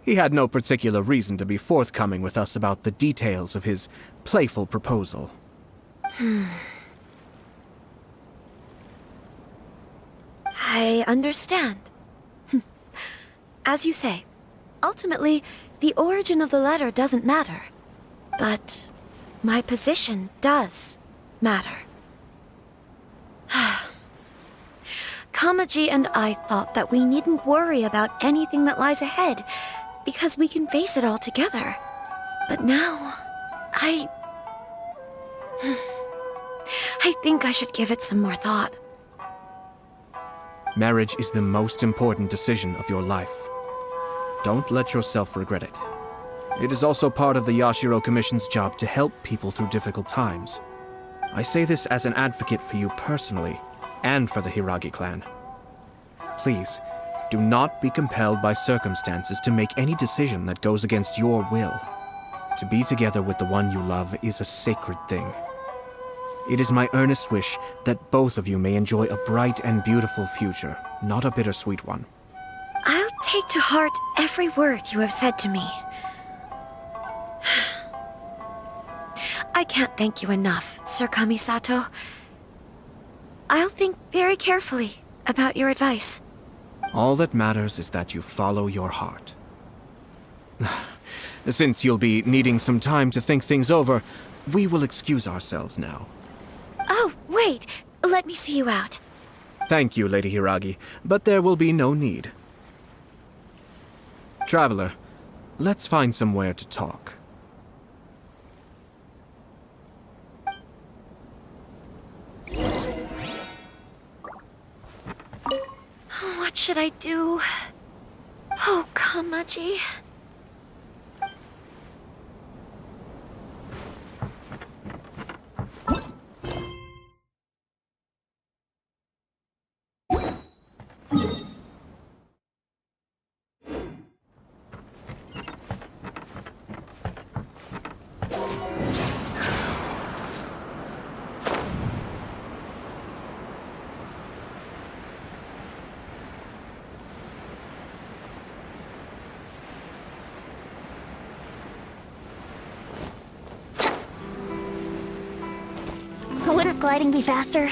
[SPEAKER 2] he had no particular reason to be forthcoming with us about the details of his playful proposal.
[SPEAKER 6] I understand. As you say, ultimately, the origin of the letter doesn't matter. But my position does matter. Kamaji and I thought that we needn't worry about anything that lies ahead, because we can face it all together. But now, I think I should give it some more thought.
[SPEAKER 2] Marriage is the most important decision of your life. Don't let yourself regret it. It is also part of the Yashiro Commission's job to help people through difficult times. I say this as an advocate for you personally, and for the Hiragi clan. Please, do not be compelled by circumstances to make any decision that goes against your will. To be together with the one you love is a sacred thing. It is my earnest wish that both of you may enjoy a bright and beautiful future, not a bittersweet one.
[SPEAKER 6] I'll take to heart every word you have said to me. I can't thank you enough, Sir Kamisato. I'll think very carefully about your advice.
[SPEAKER 2] All that matters is that you follow your heart. Since you'll be needing some time to think things over, we will excuse ourselves now.
[SPEAKER 6] Oh, wait! Let me see you out.
[SPEAKER 2] Thank you, Lady Hiragi, but there will be no need. Traveler, let's find somewhere to talk.
[SPEAKER 6] What should I do? Oh, Kamaji.
[SPEAKER 1] Wouldn't gliding be faster?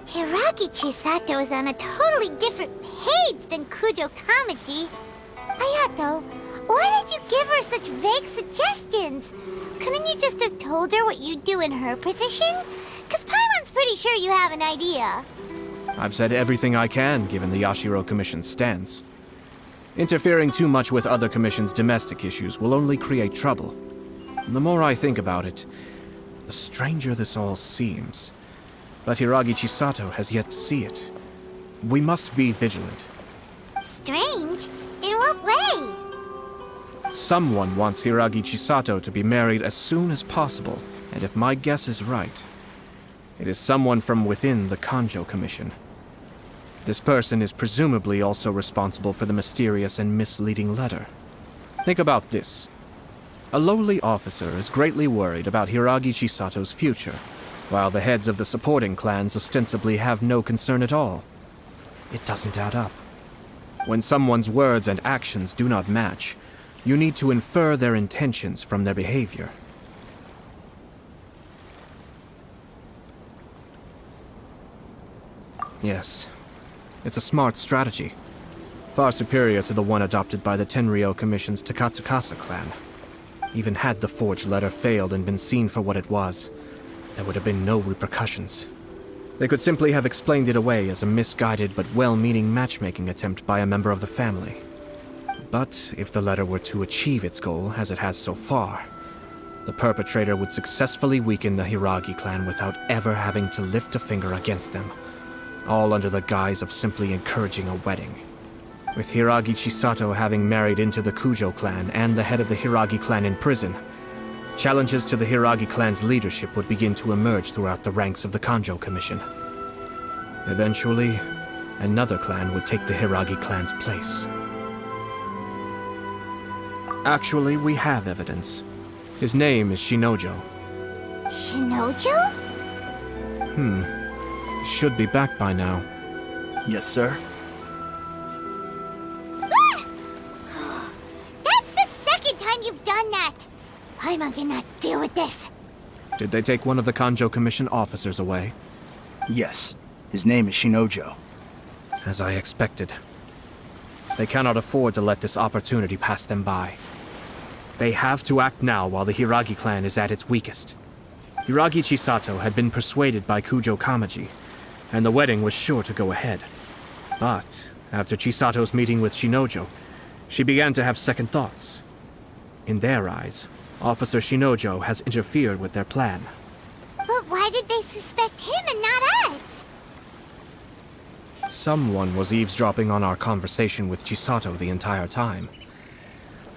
[SPEAKER 1] Hiragi Chisato is on a totally different page than Kujo Kamaji. Ayato, Why did you give her such vague suggestions? Couldn't you just have told her what you'd do in her position? Because Paimon's pretty sure you have an idea.
[SPEAKER 2] I've said everything I can, given the Yashiro Commission's stance. Interfering too much with other commissions' domestic issues will only create trouble. The more I think about it, the stranger this all seems. But Hiragi Chisato has yet to see it. We must be vigilant.
[SPEAKER 1] Strange? In what way?
[SPEAKER 2] Someone wants Hiragi Chisato to be married as soon as possible, and if my guess is right, it is someone from within the Kanjo Commission. This person is presumably also responsible for the mysterious and misleading letter. Think about this. A lowly officer is greatly worried about Hiragi Chisato's future, while the heads of the supporting clans ostensibly have no concern at all. It doesn't add up. When someone's words and actions do not match, you need to infer their intentions from their behavior. Yes, it's a smart strategy. Far superior to the one adopted by the Tenryou Commission's Takatsukasa clan. Even had the forged letter failed and been seen for what it was, there would have been no repercussions. They could simply have explained it away as a misguided but well-meaning matchmaking attempt by a member of the family. But if the letter were to achieve its goal, as it has so far, the perpetrator would successfully weaken the Hiragi clan without ever having to lift a finger against them, all under the guise of simply encouraging a wedding. With Hiragi Chisato having married into the Kujo clan and the head of the Hiragi clan in prison, challenges to the Hiragi clan's leadership would begin to emerge throughout the ranks of the Kanjo Commission. Eventually, another clan would take the Hiragi clan's place. Actually, we have evidence. His name is Shinojo.
[SPEAKER 1] Shinojo?
[SPEAKER 2] He should be back by now.
[SPEAKER 12] Yes, sir.
[SPEAKER 1] That's the second time you've done that! Paimon cannot deal with this.
[SPEAKER 2] Did they take one of the Kanjo Commission officers away?
[SPEAKER 12] Yes. His name is Shinojo.
[SPEAKER 2] As I expected. They cannot afford to let this opportunity pass them by. They have to act now while the Hiragi clan is at its weakest. Hiragi Chisato had been persuaded by Kujo Kamaji, and the wedding was sure to go ahead. But after Chisato's meeting with Shinojo, she began to have second thoughts. In their eyes, Officer Shinojo has interfered with their plan.
[SPEAKER 1] But why did they suspect him and not us?
[SPEAKER 2] Someone was eavesdropping on our conversation with Chisato the entire time.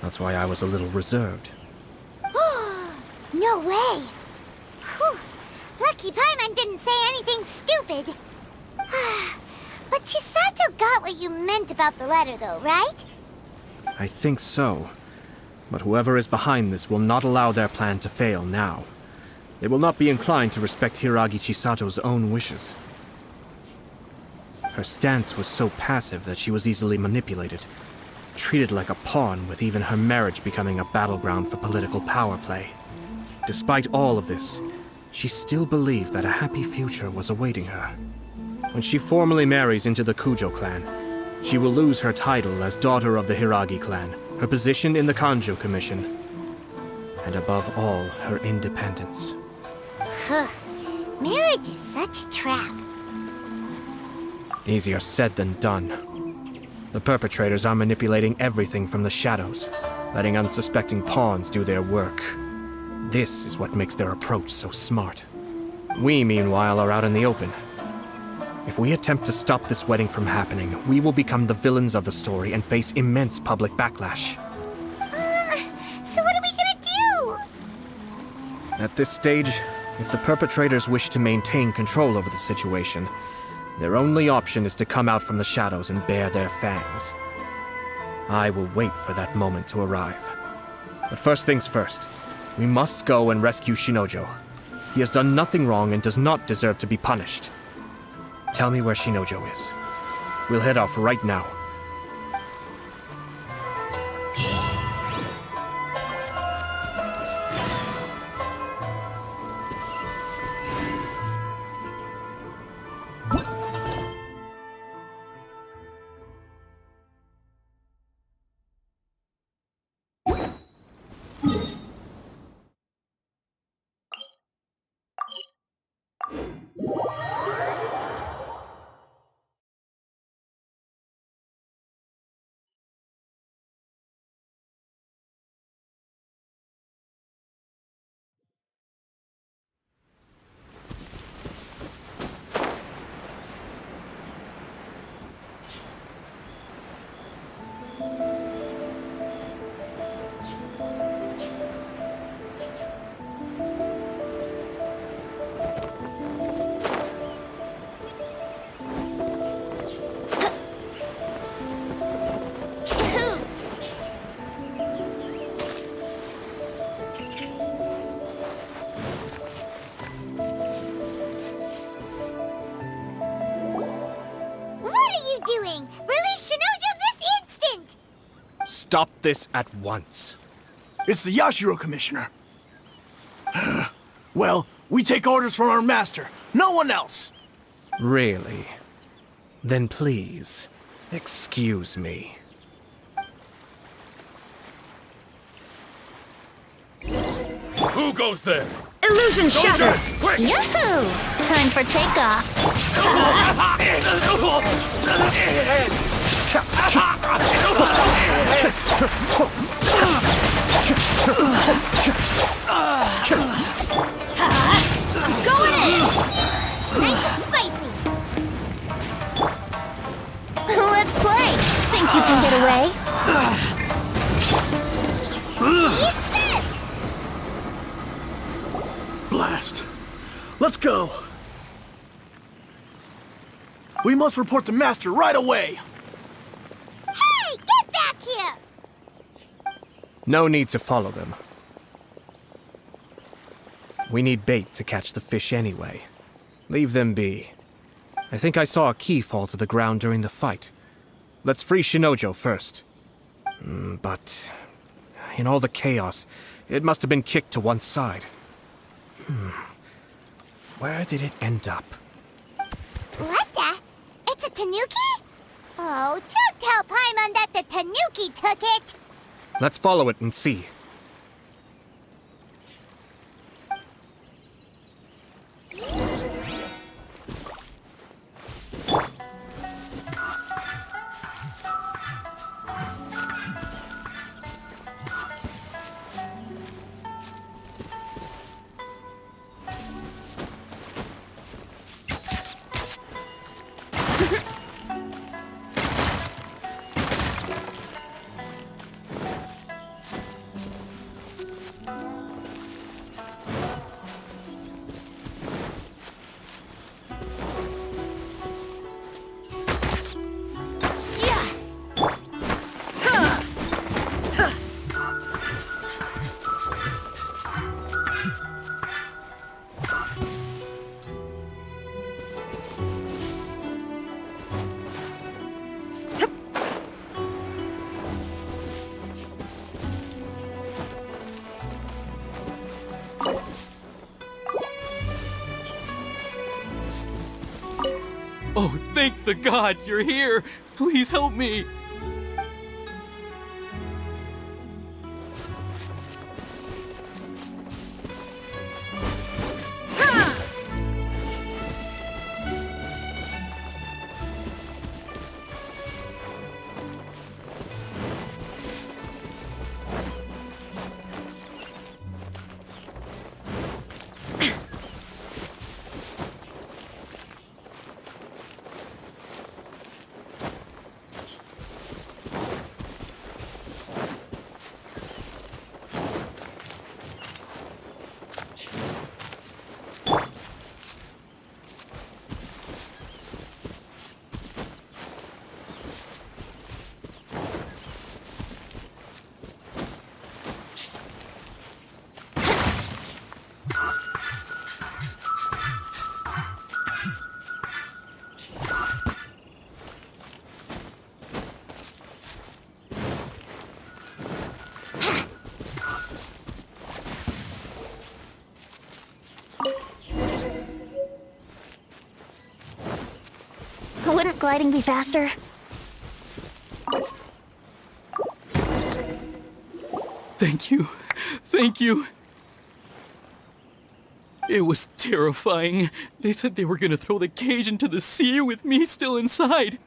[SPEAKER 2] That's why I was a little reserved.
[SPEAKER 1] No way! Whew. Lucky Paimon didn't say anything stupid. But Chisato got what you meant about the letter though, right?
[SPEAKER 2] I think so. But whoever is behind this will not allow their plan to fail now. They will not be inclined to respect Hiragi Chisato's own wishes. Her stance was so passive that she was easily manipulated, treated like a pawn, with even her marriage becoming a battleground for political power play. Despite all of this, she still believed that a happy future was awaiting her. When she formally marries into the Kujo clan, she will lose her title as daughter of the Hiragi clan, her position in the Kanjo Commission, and above all, her independence.
[SPEAKER 1] Marriage is such a trap.
[SPEAKER 2] Easier said than done. The perpetrators are manipulating everything from the shadows, letting unsuspecting pawns do their work. This is what makes their approach so smart. We, meanwhile, are out in the open. If we attempt to stop this wedding from happening, we will become the villains of the story and face immense public backlash.
[SPEAKER 1] So what are we gonna do?
[SPEAKER 2] At this stage, if the perpetrators wish to maintain control over the situation, their only option is to come out from the shadows and bare their fangs. I will wait for that moment to arrive. But first things first, we must go and rescue Shinojo. He has done nothing wrong and does not deserve to be punished. Tell me where Shinojo is. We'll head off right now.
[SPEAKER 8] stop this at once.
[SPEAKER 12] It's the Yashiro Commissioner. Well, we take orders from our master. No one else.
[SPEAKER 2] Really? Then please, excuse me.
[SPEAKER 3] Who goes there?
[SPEAKER 6] Illusion shattered!
[SPEAKER 1] Yahoo! Time for takeoff. Going in! Nice and spicy. Let's play. Think you can get away? Eat this!
[SPEAKER 12] Blast. Let's go. We must report to Master right away.
[SPEAKER 1] Hey, get back here!
[SPEAKER 2] No need to follow them. We need bait to catch the fish anyway. Leave them be. I think I saw a key fall to the ground during the fight. Let's free Shinojo first. But in all the chaos, it must have been kicked to one side. Where did it end up?
[SPEAKER 1] What the? It's a tanuki? Oh, don't tell Paimon that the tanuki took it!
[SPEAKER 2] Let's follow it and see.
[SPEAKER 3] Oh, thank the gods you're here! Please help me!
[SPEAKER 1] Wouldn't gliding be faster?
[SPEAKER 3] Thank you. Thank you. It was terrifying. They said they were gonna throw the cage into the sea with me still inside.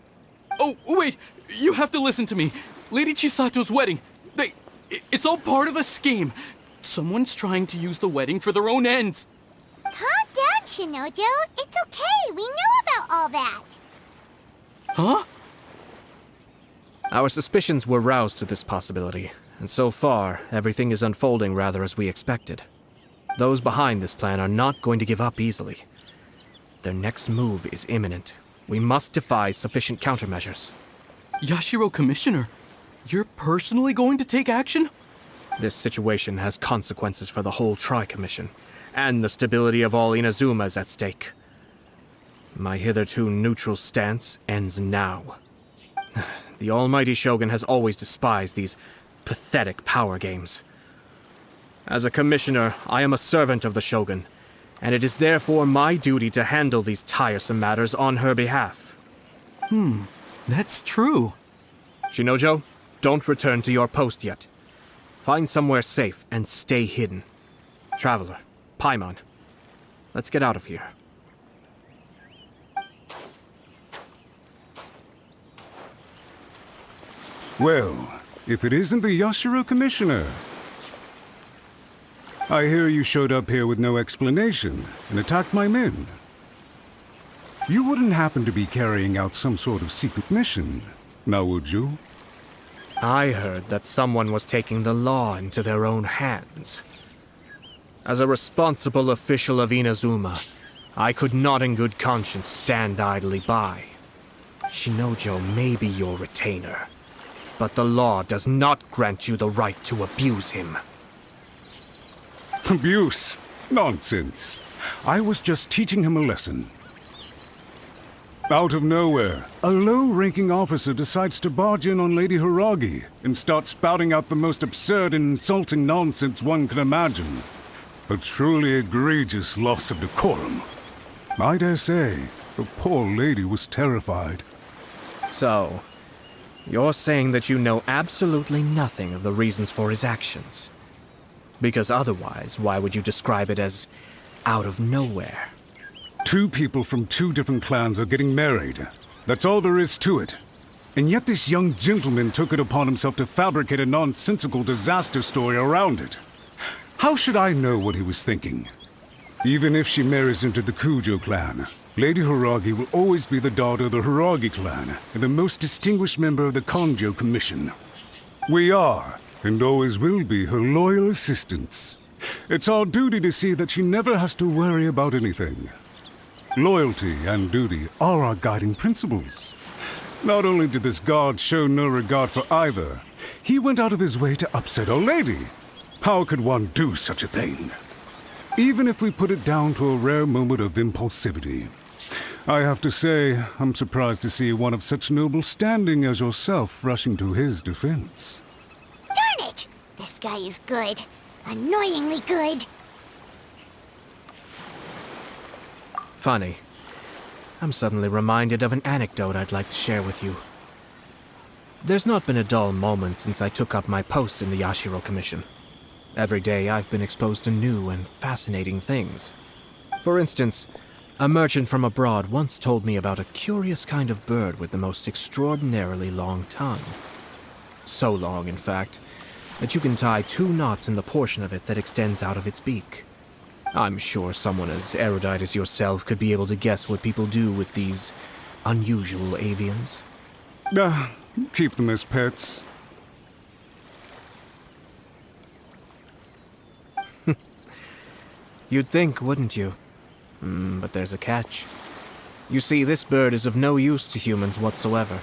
[SPEAKER 3] Oh, wait! You have to listen to me. Lady Chisato's wedding. It's all part of a scheme. Someone's trying to use the wedding for their own ends.
[SPEAKER 1] Calm down, Shinojo. It's okay. We know about all that.
[SPEAKER 3] Huh?
[SPEAKER 2] Our suspicions were roused to this possibility, and so far, everything is unfolding rather as we expected. Those behind this plan are not going to give up easily. Their next move is imminent. We must devise sufficient countermeasures.
[SPEAKER 3] Yashiro Commissioner, you're personally going to take action?
[SPEAKER 2] This situation has consequences for the whole Tri-Commission, and the stability of all Inazuma is at stake. My hitherto neutral stance ends now.
[SPEAKER 8] The almighty Shogun has always despised these pathetic power games. As a commissioner, I am a servant of the Shogun, and it is therefore my duty to handle these tiresome matters on her behalf.
[SPEAKER 3] That's true.
[SPEAKER 8] Shinojo, don't return to your post yet. Find somewhere safe and stay hidden. Traveler, Paimon, let's get out of here.
[SPEAKER 9] Well, if it isn't the Yashiro Commissioner. I hear you showed up here with no explanation and attacked my men. You wouldn't happen to be carrying out some sort of secret mission, now would you?
[SPEAKER 8] I heard that someone was taking the law into their own hands. As a responsible official of Inazuma, I could not in good conscience stand idly by. Shinojo may be your retainer, but the law does not grant you the right to abuse him.
[SPEAKER 9] Abuse? Nonsense. I was just teaching him a lesson. Out of nowhere, a low-ranking officer decides to barge in on Lady Hiragi and start spouting out the most absurd and insulting nonsense one can imagine. A truly egregious loss of decorum. I dare say, the poor lady was terrified.
[SPEAKER 8] So, you're saying that you know absolutely nothing of the reasons for his actions? Because otherwise, why would you describe it as out of nowhere?
[SPEAKER 9] Two people from two different clans are getting married. That's all there is to it. And yet this young gentleman took it upon himself to fabricate a nonsensical disaster story around it. How should I know what he was thinking? Even if she marries into the Kujo clan, Lady Hiragi will always be the daughter of the Hiragi clan and the most distinguished member of the Kanjo Commission. We are, and always will be, her loyal assistants. It's our duty to see that she never has to worry about anything. Loyalty and duty are our guiding principles. Not only did this guard show no regard for either, he went out of his way to upset our lady. How could one do such a thing? Even if we put it down to a rare moment of impulsivity. I have to say, I'm surprised to see one of such noble standing as yourself rushing to his defense.
[SPEAKER 1] Darn it! This guy is good. Annoyingly good.
[SPEAKER 8] Funny. I'm suddenly reminded of an anecdote I'd like to share with you. There's not been a dull moment since I took up my post in the Yashiro Commission. Every day I've been exposed to new and fascinating things. For instance, a merchant from abroad once told me about a curious kind of bird with the most extraordinarily long tongue. So long, in fact, that you can tie 2 knots in the portion of it that extends out of its beak. I'm sure someone as erudite as yourself could be able to guess what people do with these unusual avians.
[SPEAKER 9] Keep them as pets.
[SPEAKER 8] You'd think, wouldn't you? But there's a catch. You see, this bird is of no use to humans whatsoever,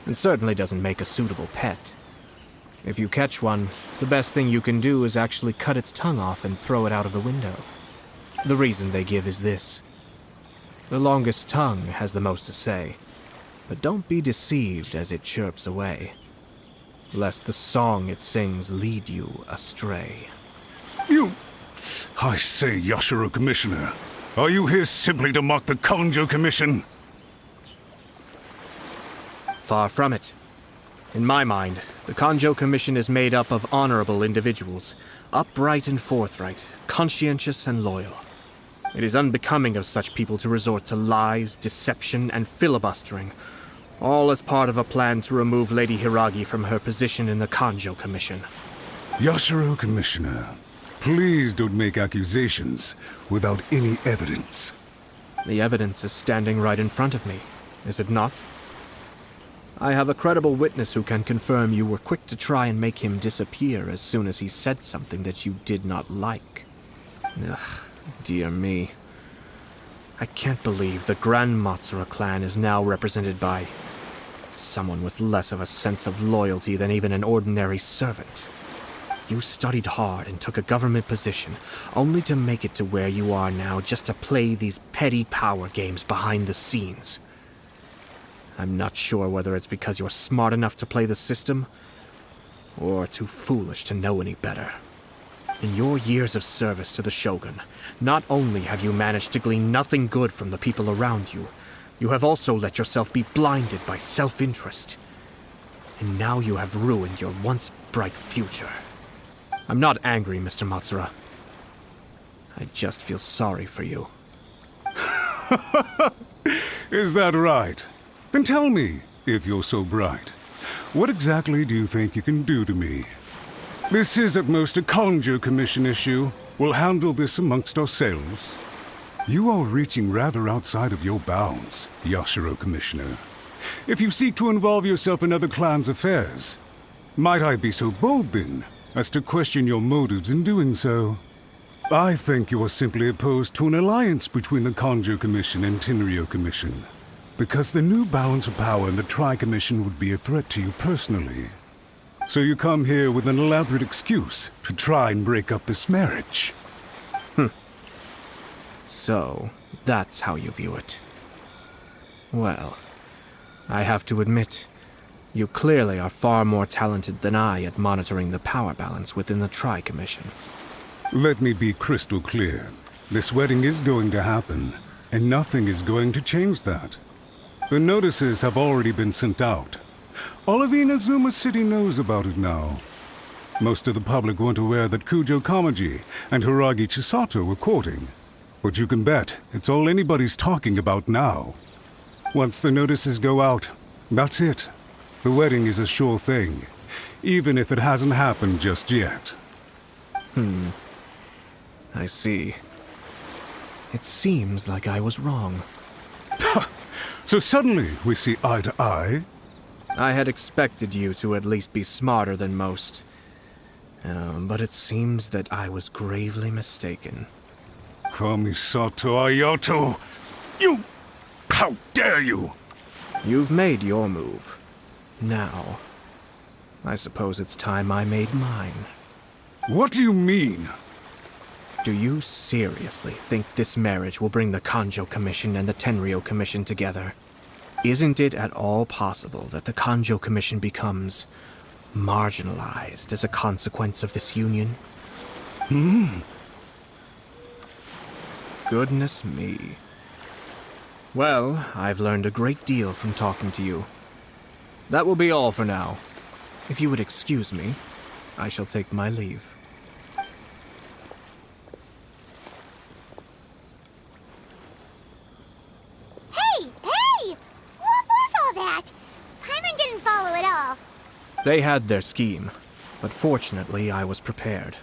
[SPEAKER 8] and certainly doesn't make a suitable pet. If you catch one, the best thing you can do is actually cut its tongue off and throw it out of the window. The reason they give is this. The longest tongue has the most to say, but don't be deceived as it chirps away, lest the song it sings lead you astray.
[SPEAKER 9] I say, Yashiro Commissioner, are you here simply to mock the Kanjo Commission?
[SPEAKER 8] Far from it. In my mind, the Kanjo Commission is made up of honorable individuals, upright and forthright, conscientious and loyal. It is unbecoming of such people to resort to lies, deception, and filibustering, all as part of a plan to remove Lady Hiragi from her position in the Kanjo Commission.
[SPEAKER 9] Yashiro Commissioner, please don't make accusations without any evidence.
[SPEAKER 8] The evidence is standing right in front of me, is it not? I have a credible witness who can confirm you were quick to try and make him disappear as soon as he said something that you did not like. Ugh, dear me. I can't believe the Grand Matsura clan is now represented by someone with less of a sense of loyalty than even an ordinary servant. You studied hard and took a government position, only to make it to where you are now just to play these petty power games behind the scenes.
[SPEAKER 2] I'm not sure whether it's because you're smart enough to play the system, or too foolish to know any better. In your years of service to the Shogun, not only have you managed to glean nothing good from the people around you, you have also let yourself be blinded by self-interest. And now you have ruined your once bright future. I'm not angry, Mr. Matsura. I just feel sorry for you.
[SPEAKER 9] Is that right? Then tell me, if you're so bright, what exactly do you think you can do to me? This is at most a Kanjo Commission issue. We'll handle this amongst ourselves. You are reaching rather outside of your bounds, Yashiro Commissioner. If you seek to involve yourself in other clans' affairs, might I be so bold then, as to question your motives in doing so? I think you are simply opposed to an alliance between the Kanjo Commission and Tenryo Commission, because the new balance of power in the Tri-Commission would be a threat to you personally. So you come here with an elaborate excuse to try and break up this marriage.
[SPEAKER 2] So, that's how you view it. Well, I have to admit, you clearly are far more talented than I at monitoring the power balance within the Tri-Commission.
[SPEAKER 9] Let me be crystal clear. This wedding is going to happen, and nothing is going to change that. The notices have already been sent out. All of Inazuma City knows about it now. Most of the public weren't aware that Kujo Kamaji and Hiragi Chisato were courting. But you can bet it's all anybody's talking about now. Once the notices go out, that's it. The wedding is a sure thing, even if it hasn't happened just yet.
[SPEAKER 2] I see. It seems like I was wrong.
[SPEAKER 9] So suddenly we see eye to eye?
[SPEAKER 2] I had expected you to at least be smarter than most. But it seems that I was gravely mistaken.
[SPEAKER 9] Kamisato Ayato! You... How dare you!
[SPEAKER 2] You've made your move. Now, I suppose it's time I made mine.
[SPEAKER 9] What do you mean?
[SPEAKER 2] Do you seriously think this marriage will bring the Kanjo Commission and the Tenryo Commission together? Isn't it at all possible that the Kanjo Commission becomes marginalized as a consequence of this union? Goodness me. Well, I've learned a great deal from talking to you. That will be all for now. If you would excuse me, I shall take my leave.
[SPEAKER 1] Hey! Hey! What was all that? Paimon didn't follow at all.
[SPEAKER 2] They had their scheme, but fortunately I was prepared.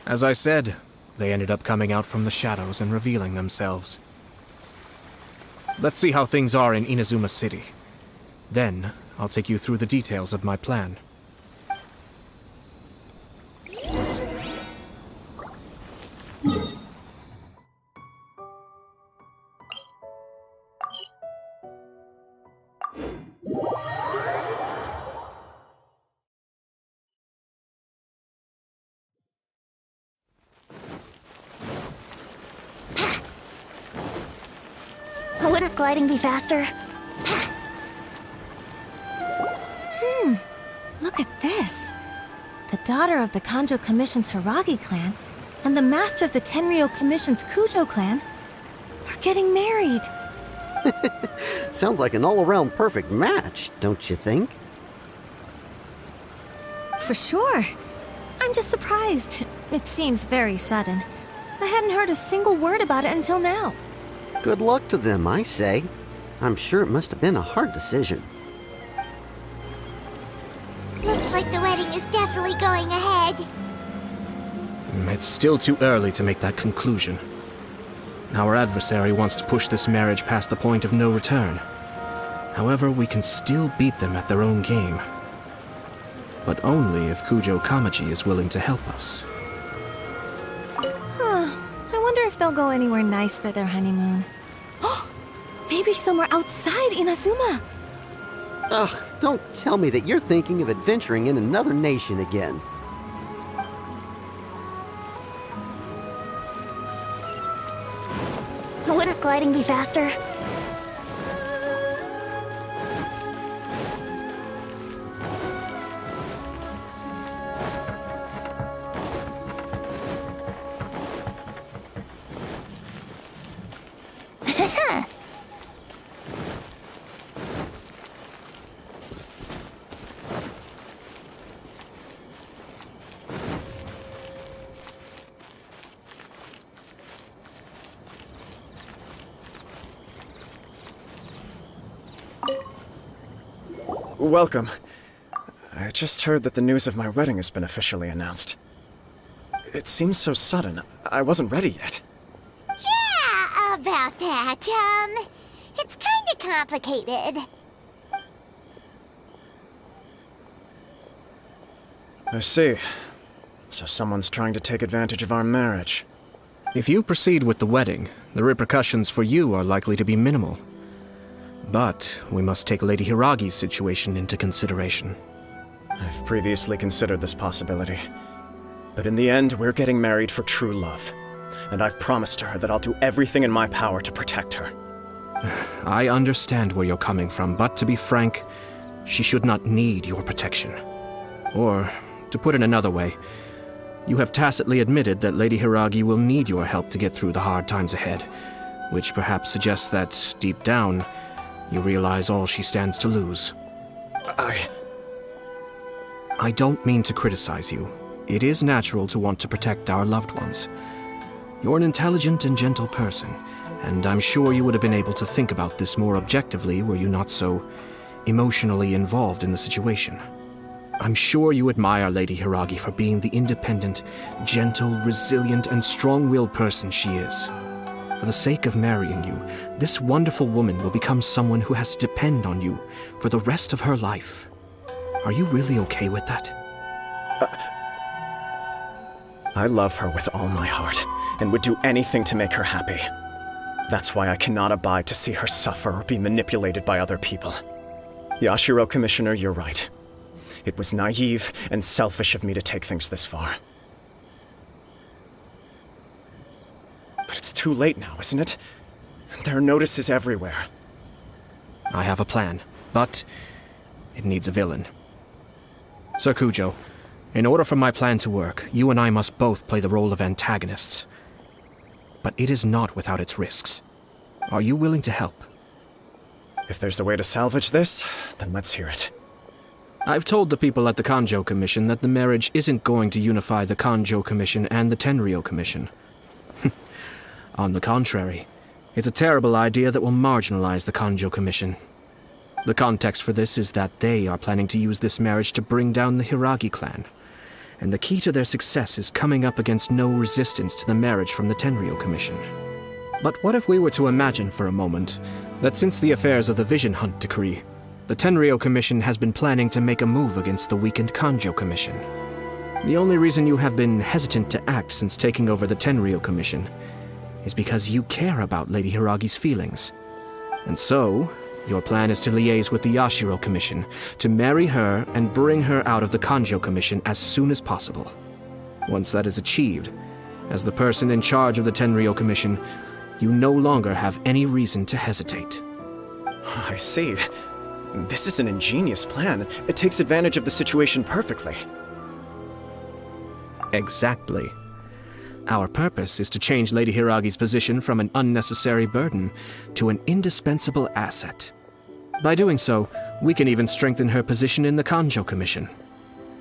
[SPEAKER 2] As I said, they ended up coming out from the shadows and revealing themselves. Let's see how things are in Inazuma City. Then, I'll take you through the details of my plan.
[SPEAKER 6] Wouldn't gliding be faster? Look at this. The daughter of the Kanjo Commission's Hiragi clan and the master of the Tenryo Commission's Kujo clan are getting married.
[SPEAKER 14] Sounds like an all-around perfect match, don't you think?
[SPEAKER 6] For sure. I'm just surprised. It seems very sudden. I hadn't heard a single word about it until now.
[SPEAKER 14] Good luck to them, I say. I'm sure it must have been a hard decision.
[SPEAKER 1] Looks like the wedding is definitely going ahead.
[SPEAKER 2] It's still too early to make that conclusion. Our adversary wants to push this marriage past the point of no return. However, we can still beat them at their own game. But only if Kujo Kamaji is willing to help us.
[SPEAKER 6] I wonder if they'll go anywhere nice for their honeymoon. Maybe somewhere outside Inazuma.
[SPEAKER 14] Ugh, don't tell me that you're thinking of adventuring in another nation again.
[SPEAKER 6] Wouldn't gliding be faster?
[SPEAKER 8] Welcome. I just heard that the news of my wedding has been officially announced. It seems so sudden. I wasn't ready yet.
[SPEAKER 1] Yeah, about that. It's kinda complicated.
[SPEAKER 8] I see. So someone's trying to take advantage of our marriage.
[SPEAKER 2] If you proceed with the wedding, the repercussions for you are likely to be minimal. But we must take Lady Hiragi's situation into consideration.
[SPEAKER 8] I've previously considered this possibility. But in the end, we're getting married for true love. And I've promised her that I'll do everything in my power to protect her.
[SPEAKER 2] I understand where you're coming from, but to be frank, she should not need your protection. Or, to put it another way, you have tacitly admitted that Lady Hiragi will need your help to get through the hard times ahead, which perhaps suggests that, deep down, you realize all she stands to lose. I don't mean to criticize you. It is natural to want to protect our loved ones. You're an intelligent and gentle person, and I'm sure you would have been able to think about this more objectively were you not so emotionally involved in the situation. I'm sure you admire Lady Hiragi for being the independent, gentle, resilient, and strong-willed person she is. For the sake of marrying you, this wonderful woman will become someone who has to depend on you for the rest of her life. Are you really okay with that?
[SPEAKER 8] I love her with all my heart, and would do anything to make her happy. That's why I cannot abide to see her suffer or be manipulated by other people. Yashiro, Commissioner, you're right. It was naive and selfish of me to take things this far. But it's too late now, isn't it? There are notices everywhere.
[SPEAKER 2] I have a plan, but it needs a villain. Sir Kujo, in order for my plan to work, you and I must both play the role of antagonists. But it is not without its risks. Are you willing to help?
[SPEAKER 8] If there's a way to salvage this, then let's hear it.
[SPEAKER 2] I've told the people at the Kanjo Commission that the marriage isn't going to unify the Kanjo Commission and the Tenryou Commission. On the contrary, it's a terrible idea that will marginalize the Kanjo Commission. The context for this is that they are planning to use this marriage to bring down the Hiragi clan, and the key to their success is coming up against no resistance to the marriage from the Tenryou Commission. But what if we were to imagine for a moment that since the affairs of the Vision Hunt Decree, the Tenryou Commission has been planning to make a move against the weakened Kanjo Commission? The only reason you have been hesitant to act since taking over the Tenryou Commission is because you care about Lady Hiragi's feelings. And so, your plan is to liaise with the Yashiro Commission, to marry her and bring her out of the Kanjo Commission as soon as possible. Once that is achieved, as the person in charge of the Tenryou Commission, you no longer have any reason to hesitate.
[SPEAKER 8] I see. This is an ingenious plan. It takes advantage of the situation perfectly.
[SPEAKER 2] Exactly. Our purpose is to change Lady Hiragi's position from an unnecessary burden to an indispensable asset. By doing so, we can even strengthen her position in the Kanjo Commission.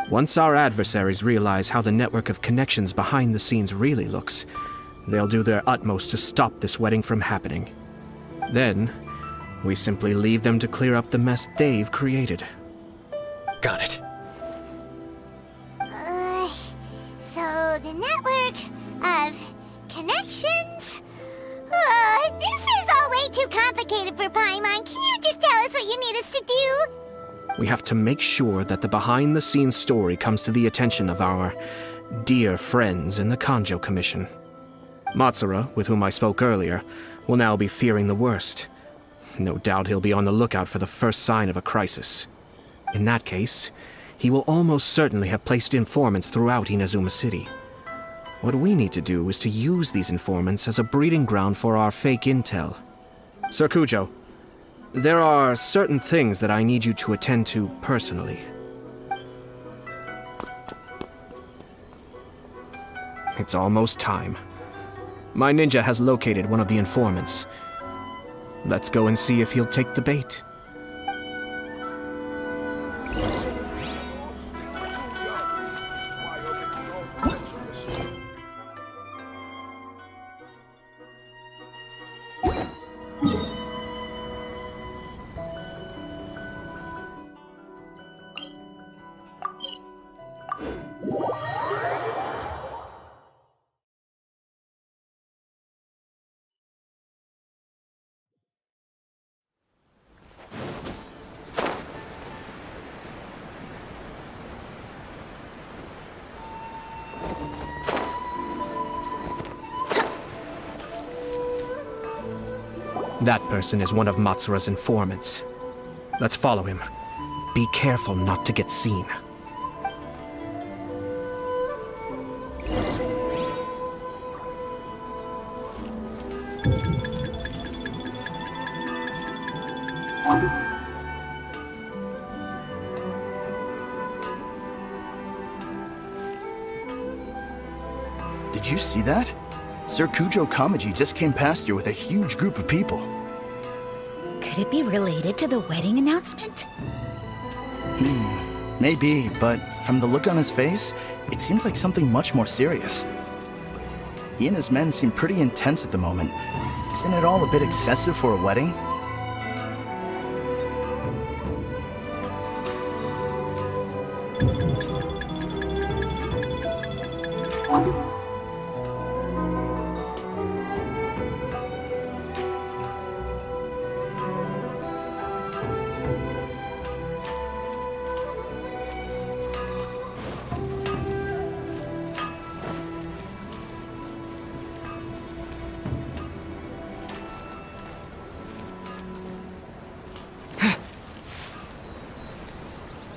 [SPEAKER 2] Once our adversaries realize how the network of connections behind the scenes really looks, they'll do their utmost to stop this wedding from happening. Then, we simply leave them to clear up the mess they've created.
[SPEAKER 8] Got it.
[SPEAKER 1] So the network of connections? This is all way too complicated for Paimon. Can you just tell us what you need us to do?
[SPEAKER 2] We have to make sure that the behind-the-scenes story comes to the attention of our dear friends in the Kanjo Commission. Matsura, with whom I spoke earlier, will now be fearing the worst. No doubt he'll be on the lookout for the first sign of a crisis. In that case, he will almost certainly have placed informants throughout Inazuma City. What we need to do is to use these informants as a breeding ground for our fake intel. Sir Kujo, there are certain things that I need you to attend to personally. It's almost time. My ninja has located one of the informants. Let's go and see if he'll take the bait. That person is one of Matsura's informants. Let's follow him. Be careful not to get seen.
[SPEAKER 12] Did you see that? Sir Kujo Kamaji just came past here with a huge group of people.
[SPEAKER 6] Could it be related to the wedding announcement?
[SPEAKER 12] Maybe, but from the look on his face, it seems like something much more serious. He and his men seem pretty intense at the moment. Isn't it all a bit excessive for a wedding?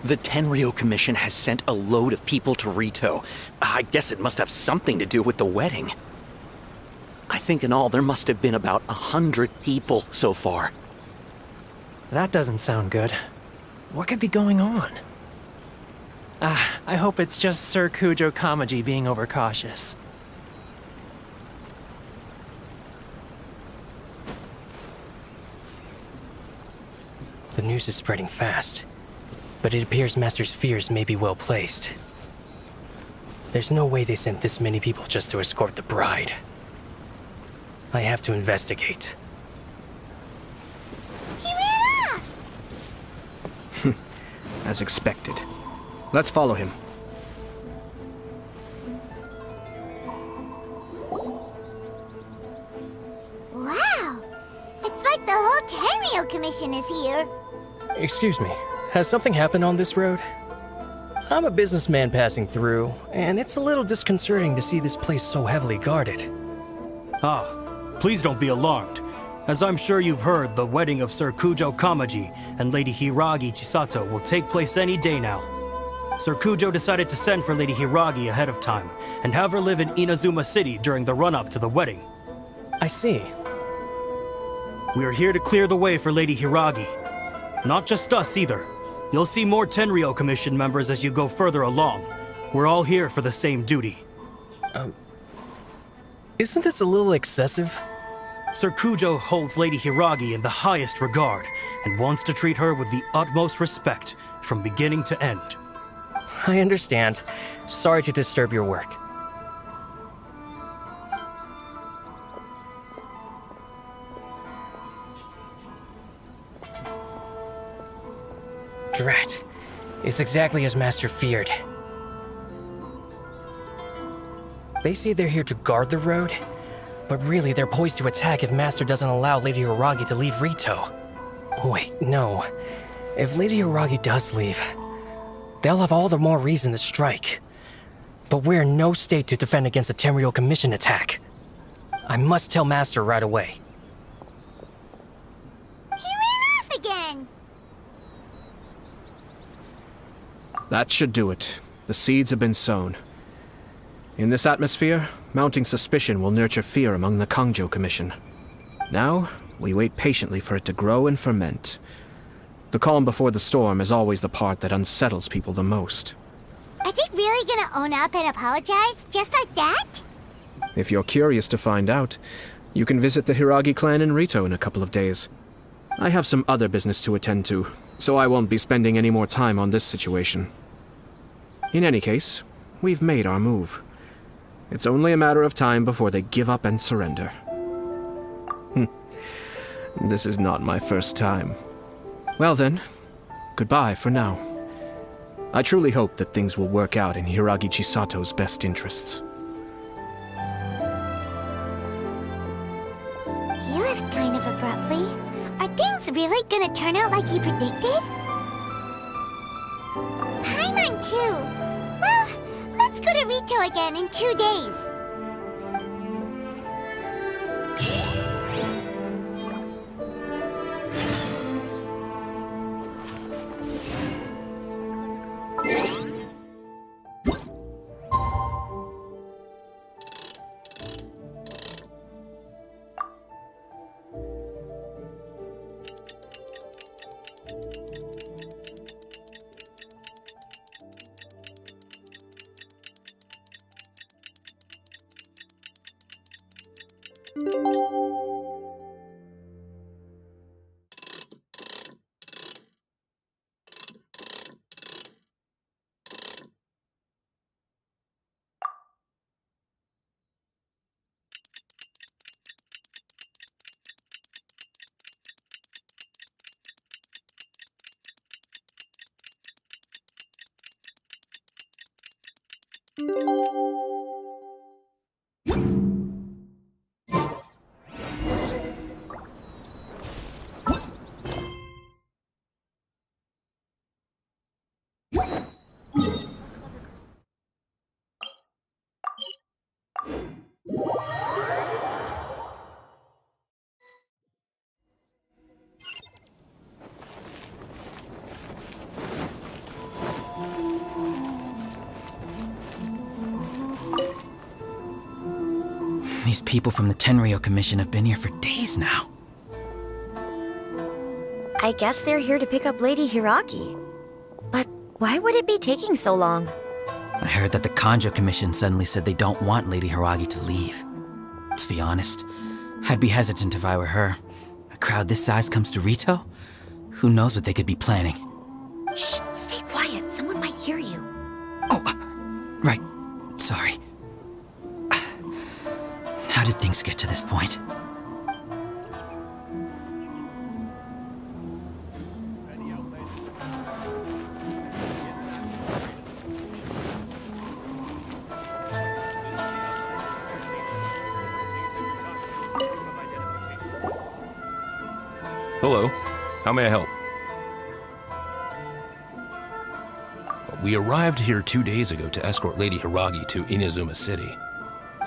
[SPEAKER 15] The Tenryo Commission has sent a load of people to Rito. I guess it must have something to do with the wedding. I think in all there must have been about 100 people so far.
[SPEAKER 5] That doesn't sound good. What could be going on? I hope it's just Sir Kujo Kamaji being overcautious. The news is spreading fast, but it appears Master's fears may be well placed. There's no way they sent this many people just to escort the bride. I have to investigate.
[SPEAKER 1] He ran off!
[SPEAKER 2] As expected. Let's follow him.
[SPEAKER 1] Wow! It's like the whole Tenryo Commission is here.
[SPEAKER 5] Excuse me, has something happened on this road? I'm a businessman passing through, and it's a little disconcerting to see this place so heavily guarded.
[SPEAKER 16] Please don't be alarmed. As I'm sure you've heard, the wedding of Sir Kujo Kamaji and Lady Hiragi Chisato will take place any day now. Sir Kujo decided to send for Lady Hiragi ahead of time and have her live in Inazuma City during the run-up to the wedding.
[SPEAKER 5] I see.
[SPEAKER 16] We are here to clear the way for Lady Hiragi. Not just us either. You'll see more Tenryo Commission members as you go further along. We're all here for the same duty.
[SPEAKER 5] Isn't this a little excessive?
[SPEAKER 16] Sir Kujo holds Lady Hiragi in the highest regard and wants to treat her with the utmost respect from beginning to end.
[SPEAKER 5] I understand. Sorry to disturb your work. Drat. It's exactly as Master feared. They say they're here to guard the road, but really they're poised to attack if Master doesn't allow Lady Hiragi to leave Rito. Wait, no. If Lady Hiragi does leave, they'll have all the more reason to strike. But we're in no state to defend against a Tenryo Commission attack. I must tell Master right away.
[SPEAKER 1] He ran off again!
[SPEAKER 2] That should do it. The seeds have been sown. In this atmosphere, mounting suspicion will nurture fear among the Kangjo Commission. Now, we wait patiently for it to grow and ferment. The calm before the storm is always the part that unsettles people the most.
[SPEAKER 1] Are they really gonna own up and apologize, just like that?
[SPEAKER 2] If you're curious to find out, You can visit the Hiragi clan in Rito in a couple of days. I have some other business to attend to, so I won't be spending any more time on this situation. In any case, we've made our move. It's only a matter of time before they give up and surrender. This is not my first time. Well then, goodbye for now. I truly hope that things will work out in Hiragi Chisato's best interests.
[SPEAKER 1] He left kind of abruptly. Are things really gonna turn out like he predicted? Paimon too! Well, let's go to Rito again in 2 days.
[SPEAKER 17] These people from the Tenryou Commission have been here for days now.
[SPEAKER 6] I guess they're here to pick up Lady Hiragi. But why would it be taking so long?
[SPEAKER 17] I heard that the Kanjo Commission suddenly said they don't want Lady Hiragi to leave. To be honest, I'd be hesitant if I were her. A crowd this size comes to Rito? Who knows what they could be planning?
[SPEAKER 6] Shh, stay quiet. Someone might hear you.
[SPEAKER 17] Oh, right. Sorry. How did things get to this point?
[SPEAKER 18] Hello. How may I help? We arrived here 2 days ago to escort Lady Hiragi to Inazuma City.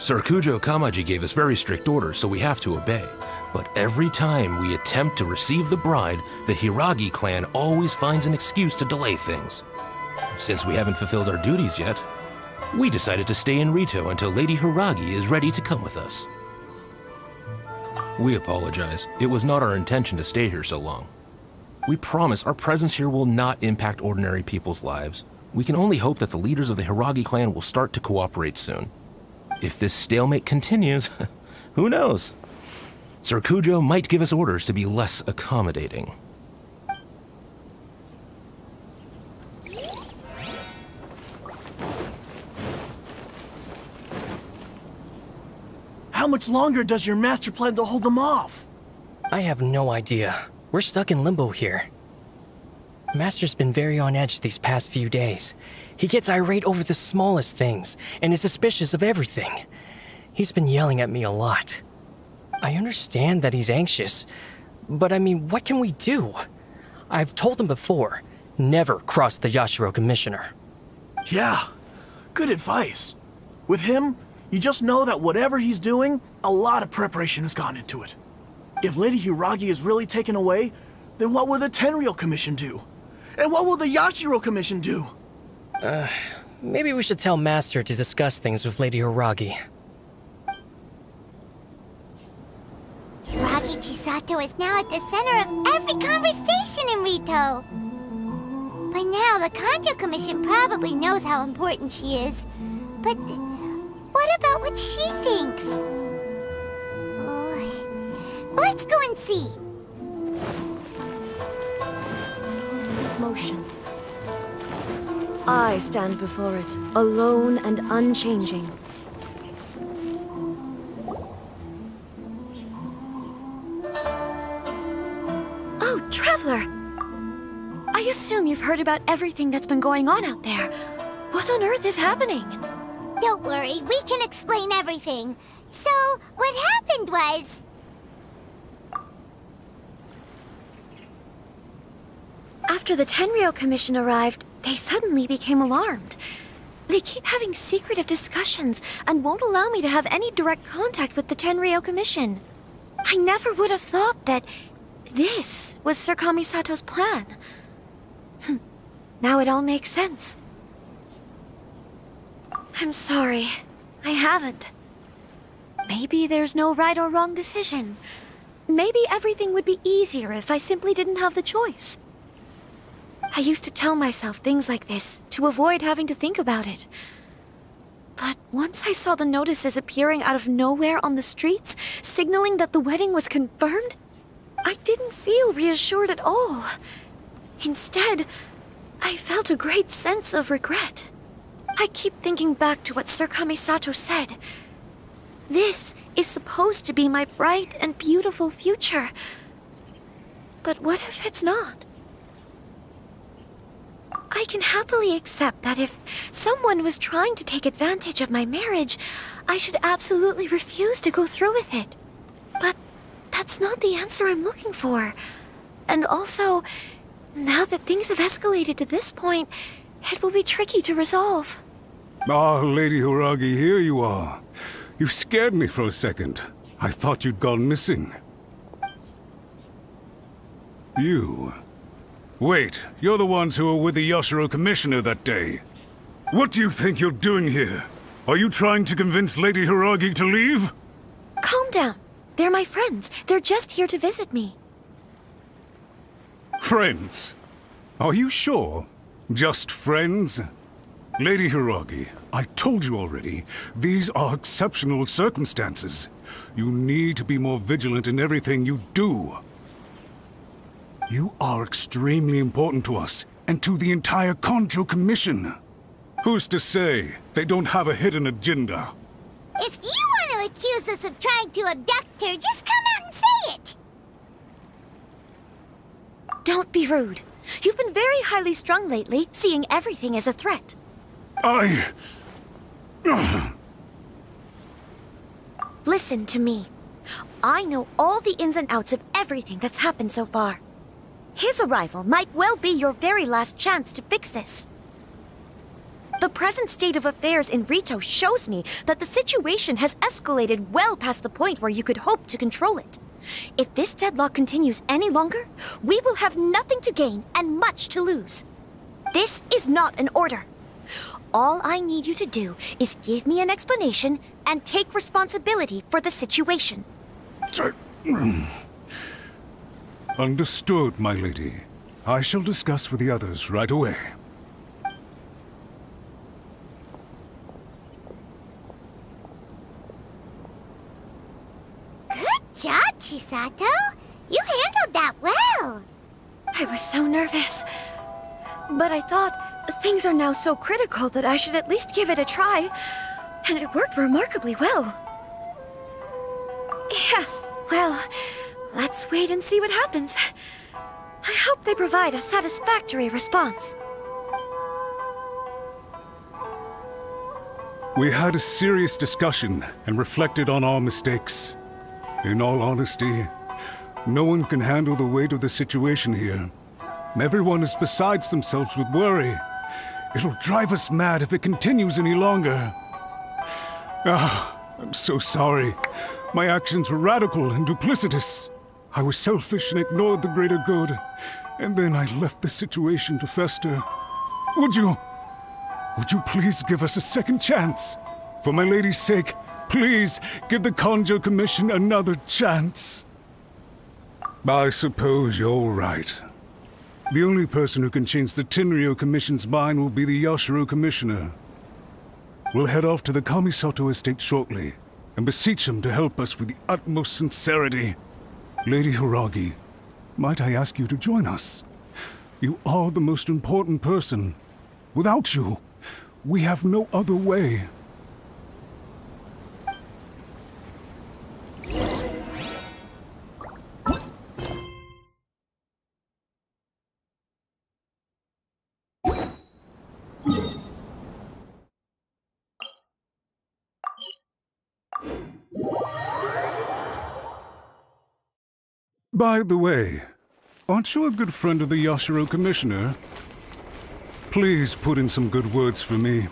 [SPEAKER 18] Sir Kujo Kamaji gave us very strict orders, so we have to obey. But every time we attempt to receive the bride, the Hiragi clan always finds an excuse to delay things. Since we haven't fulfilled our duties yet, we decided to stay in Rito until Lady Hiragi is ready to come with us. We apologize. It was not our intention to stay here so long. We promise our presence here will not impact ordinary people's lives. We can only hope that the leaders of the Hiragi clan will start to cooperate soon. If this stalemate continues, who knows? Sir Kujo might give us orders to be less accommodating.
[SPEAKER 19] How much longer does your master plan to hold them off?
[SPEAKER 20] I have no idea. We're stuck in limbo here. Master's been very on edge these past few days. He gets irate over the smallest things, and is suspicious of everything. He's been yelling at me a lot. I understand that he's anxious, but I mean, what can we do? I've told him before, never cross the Yashiro Commissioner.
[SPEAKER 19] Yeah, good advice. With him, you just know that whatever he's doing, a lot of preparation has gone into it. If Lady Hiragi is really taken away, then what will the Tenryou Commission do? And what will the Yashiro Commission do?
[SPEAKER 20] Maybe we should tell Master to discuss things with Lady Hiragi.
[SPEAKER 1] Hiragi Chisato is now at the center of every conversation in Rito. By now, the Kanjo Commission probably knows how important she is. But what about what she thinks? Oh, Let's go and see.
[SPEAKER 6] Constant motion. I stand before it, alone and unchanging. Oh, Traveler! I assume you've heard about everything that's been going on out there. What on earth is happening?
[SPEAKER 1] Don't worry, we can explain everything. So, what happened was...
[SPEAKER 6] After the Tenryou Commission arrived, they suddenly became alarmed. They keep having secretive discussions and won't allow me to have any direct contact with the Tenryou Commission. I never would have thought that this was Sir Kamisato's plan. Now it all makes sense. I'm sorry. I haven't. Maybe there's no right or wrong decision. Maybe everything would be easier if I simply didn't have the choice. I used to tell myself things like this to avoid having to think about it. But once I saw the notices appearing out of nowhere on the streets, signaling that the wedding was confirmed, I didn't feel reassured at all. Instead, I felt a great sense of regret. I keep thinking back to what Sir Kamisato said. This is supposed to be my bright and beautiful future. But what if it's not? I can happily accept that if someone was trying to take advantage of my marriage, I should absolutely refuse to go through with it. But that's not the answer I'm looking for. And also, now that things have escalated to this point, it will be tricky to resolve.
[SPEAKER 9] Ah, Lady Hiragi, here you are. You scared me for a second. I thought you'd gone missing. You... Wait, you're the ones who were with the Yashiro Commissioner that day. What do you think you're doing here? Are you trying to convince Lady Hiragi to leave?
[SPEAKER 6] Calm down. They're my friends. They're just here to visit me.
[SPEAKER 9] Friends? Are you sure? Just friends? Lady Hiragi, I told you already, these are exceptional circumstances. You need to be more vigilant in everything you do. You are extremely important to us, and to the entire Kanjo Commission. Who's to say they don't have a hidden agenda?
[SPEAKER 1] If you want to accuse us of trying to abduct her, just come out and say it!
[SPEAKER 6] Don't be rude. You've been very highly strung lately, seeing everything as a threat. Listen to me. I know all the ins and outs of everything that's happened so far. His arrival might well be your very last chance to fix this. The present state of affairs in Rito shows me that the situation has escalated well past the point where you could hope to control it. If this deadlock continues any longer, we will have nothing to gain and much to lose. This is not an order. All I need you to do is give me an explanation and take responsibility for the situation.
[SPEAKER 9] Understood, my lady. I shall discuss with the others right away.
[SPEAKER 1] Good job, Chisato. You handled that well.
[SPEAKER 6] I was so nervous. But I thought things are now so critical that I should at least give it a try. And it worked remarkably well. Yes, well, let's wait and see what happens. I hope they provide a satisfactory response.
[SPEAKER 9] We had a serious discussion and reflected on our mistakes. In all honesty, no one can handle the weight of the situation here. Everyone is besides themselves with worry. It'll drive us mad if it continues any longer. I'm so sorry. My actions were radical and duplicitous. I was selfish and ignored the greater good. And then I left the situation to fester. Would you please give us a second chance? For my lady's sake, please give the Kanjo Commission another chance. I suppose you're right. The only person who can change the Tenryou Commission's mind will be the Yashiro Commissioner. We'll head off to the Kamisato estate shortly and beseech him to help us with the utmost sincerity. Lady Hiragi, might I ask you to join us? You are the most important person. Without you, we have no other way. By the way, aren't you a good friend of the Yashiro Commissioner? Please put in some good words for me.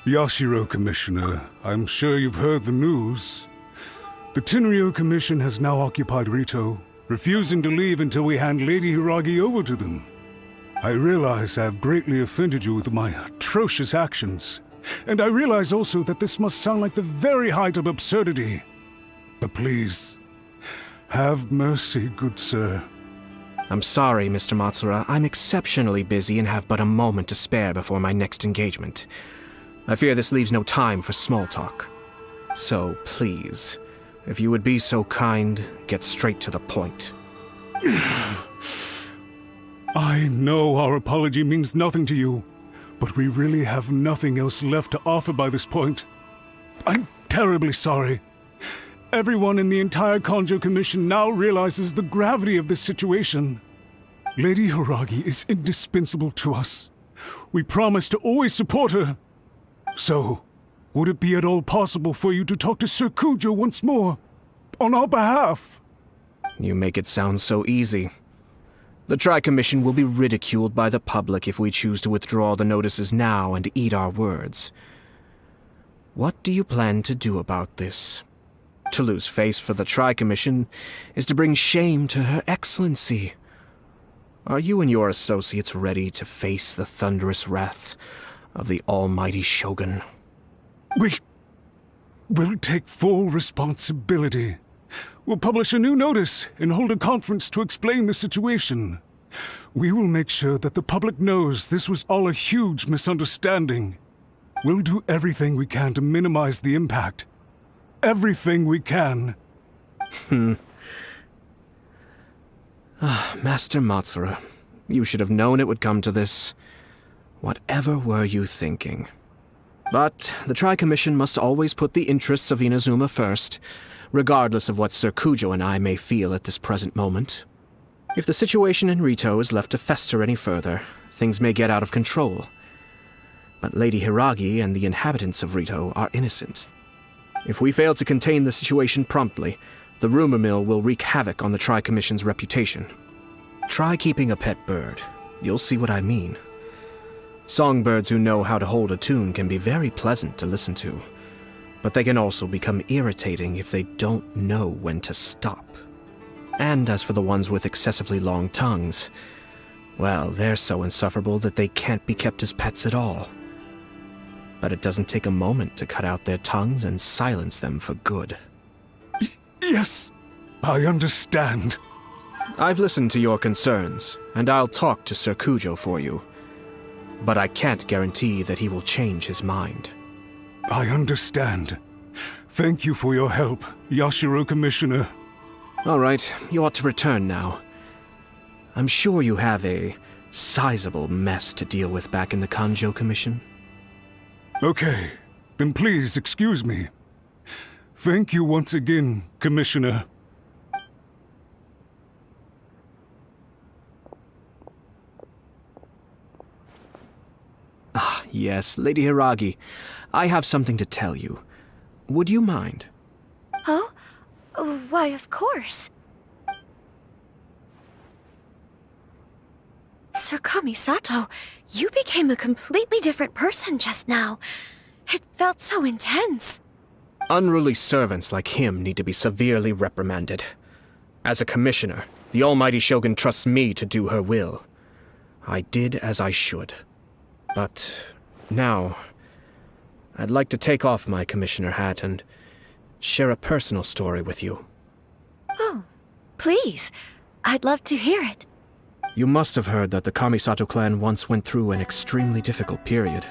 [SPEAKER 9] Yashiro Commissioner, I'm sure you've heard the news. The Tenryo Commission has now occupied Rito, refusing to leave until we hand Lady Hiragi over to them. I realize I have greatly offended you with my atrocious actions, and I realize also that this must sound like the very height of absurdity. But please, have mercy, good sir.
[SPEAKER 2] I'm sorry, Mr. Matsura. I'm exceptionally busy and have but a moment to spare before my next engagement. I fear this leaves no time for small talk. So, please, if you would be so kind, get straight to the point.
[SPEAKER 9] I know our apology means nothing to you, but we really have nothing else left to offer by this point. I'm terribly sorry. Everyone in the entire Kanjo Commission now realizes the gravity of this situation. Lady Hiragi is indispensable to us. We promise to always support her. So, would it be at all possible for you to talk to Sir Kujo once more, on our behalf?
[SPEAKER 2] You make it sound so easy. The Tri-Commission will be ridiculed by the public if we choose to withdraw the notices now and eat our words. What do you plan to do about this? To lose face for the Tri-Commission is to bring shame to Her Excellency. Are you and your associates ready to face the thunderous wrath of the almighty Shogun?
[SPEAKER 9] We will take full responsibility. We'll publish a new notice and hold a conference to explain the situation. We will make sure that the public knows this was all a huge misunderstanding. We'll do everything we can to minimize the impact. Everything we can.
[SPEAKER 2] Master Matsura, you should have known it would come to this. Whatever were you thinking? But the Tri-Commission must always put the interests of Inazuma first, regardless of what Sir Kujo and I may feel at this present moment. If the situation in Rito is left to fester any further, things may get out of control. But Lady Hiragi and the inhabitants of Rito are innocent. If we fail to contain the situation promptly, the rumor mill will wreak havoc on the Tri-Commission's reputation. Try keeping a pet bird. You'll see what I mean. Songbirds who know how to hold a tune can be very pleasant to listen to, but they can also become irritating if they don't know when to stop. And as for the ones with excessively long tongues, well, they're so insufferable that they can't be kept as pets at all. But it doesn't take a moment to cut out their tongues and silence them for good.
[SPEAKER 9] Yes, I understand.
[SPEAKER 2] I've listened to your concerns, and I'll talk to Sir Kujo for you. But I can't guarantee that he will change his mind.
[SPEAKER 9] I understand. Thank you for your help, Yashiro Commissioner.
[SPEAKER 2] All right, you ought to return now. I'm sure you have a sizable mess to deal with back in the Kanjo Commission.
[SPEAKER 9] Okay, then please excuse me. Thank you once again, Commissioner.
[SPEAKER 2] Ah, yes, Lady Hiragi. I have something to tell you. Would you mind?
[SPEAKER 6] Oh? Why, of course. Sir Kamisato, you became a completely different person just now. It felt so intense.
[SPEAKER 8] Unruly servants like him need to be severely reprimanded. As a commissioner, the almighty Shogun trusts me to do her will. I did as I should. But now, I'd like to take off my commissioner hat and share a personal story with you.
[SPEAKER 6] Oh, please. I'd love to hear it.
[SPEAKER 8] You must have heard that the Kamisato clan once went through an extremely difficult period.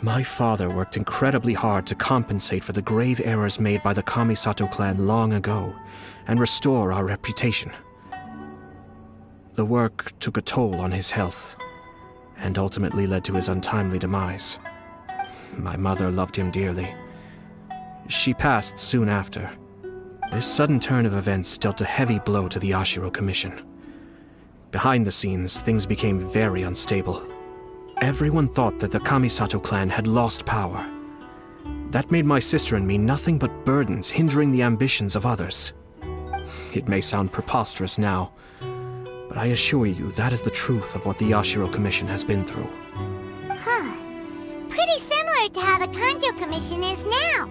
[SPEAKER 8] My father worked incredibly hard to compensate for the grave errors made by the Kamisato clan long ago and restore our reputation. The work took a toll on his health and ultimately led to his untimely demise. My mother loved him dearly. She passed soon after. This sudden turn of events dealt a heavy blow to the Ashiro Commission. Behind the scenes, things became very unstable. Everyone thought that the Kamisato clan had lost power. That made my sister and me nothing but burdens hindering the ambitions of others. It may sound preposterous now, but I assure you that is the truth of what the Ashiro Commission has been through.
[SPEAKER 1] Huh. Pretty similar to how the Kanjo Commission is now.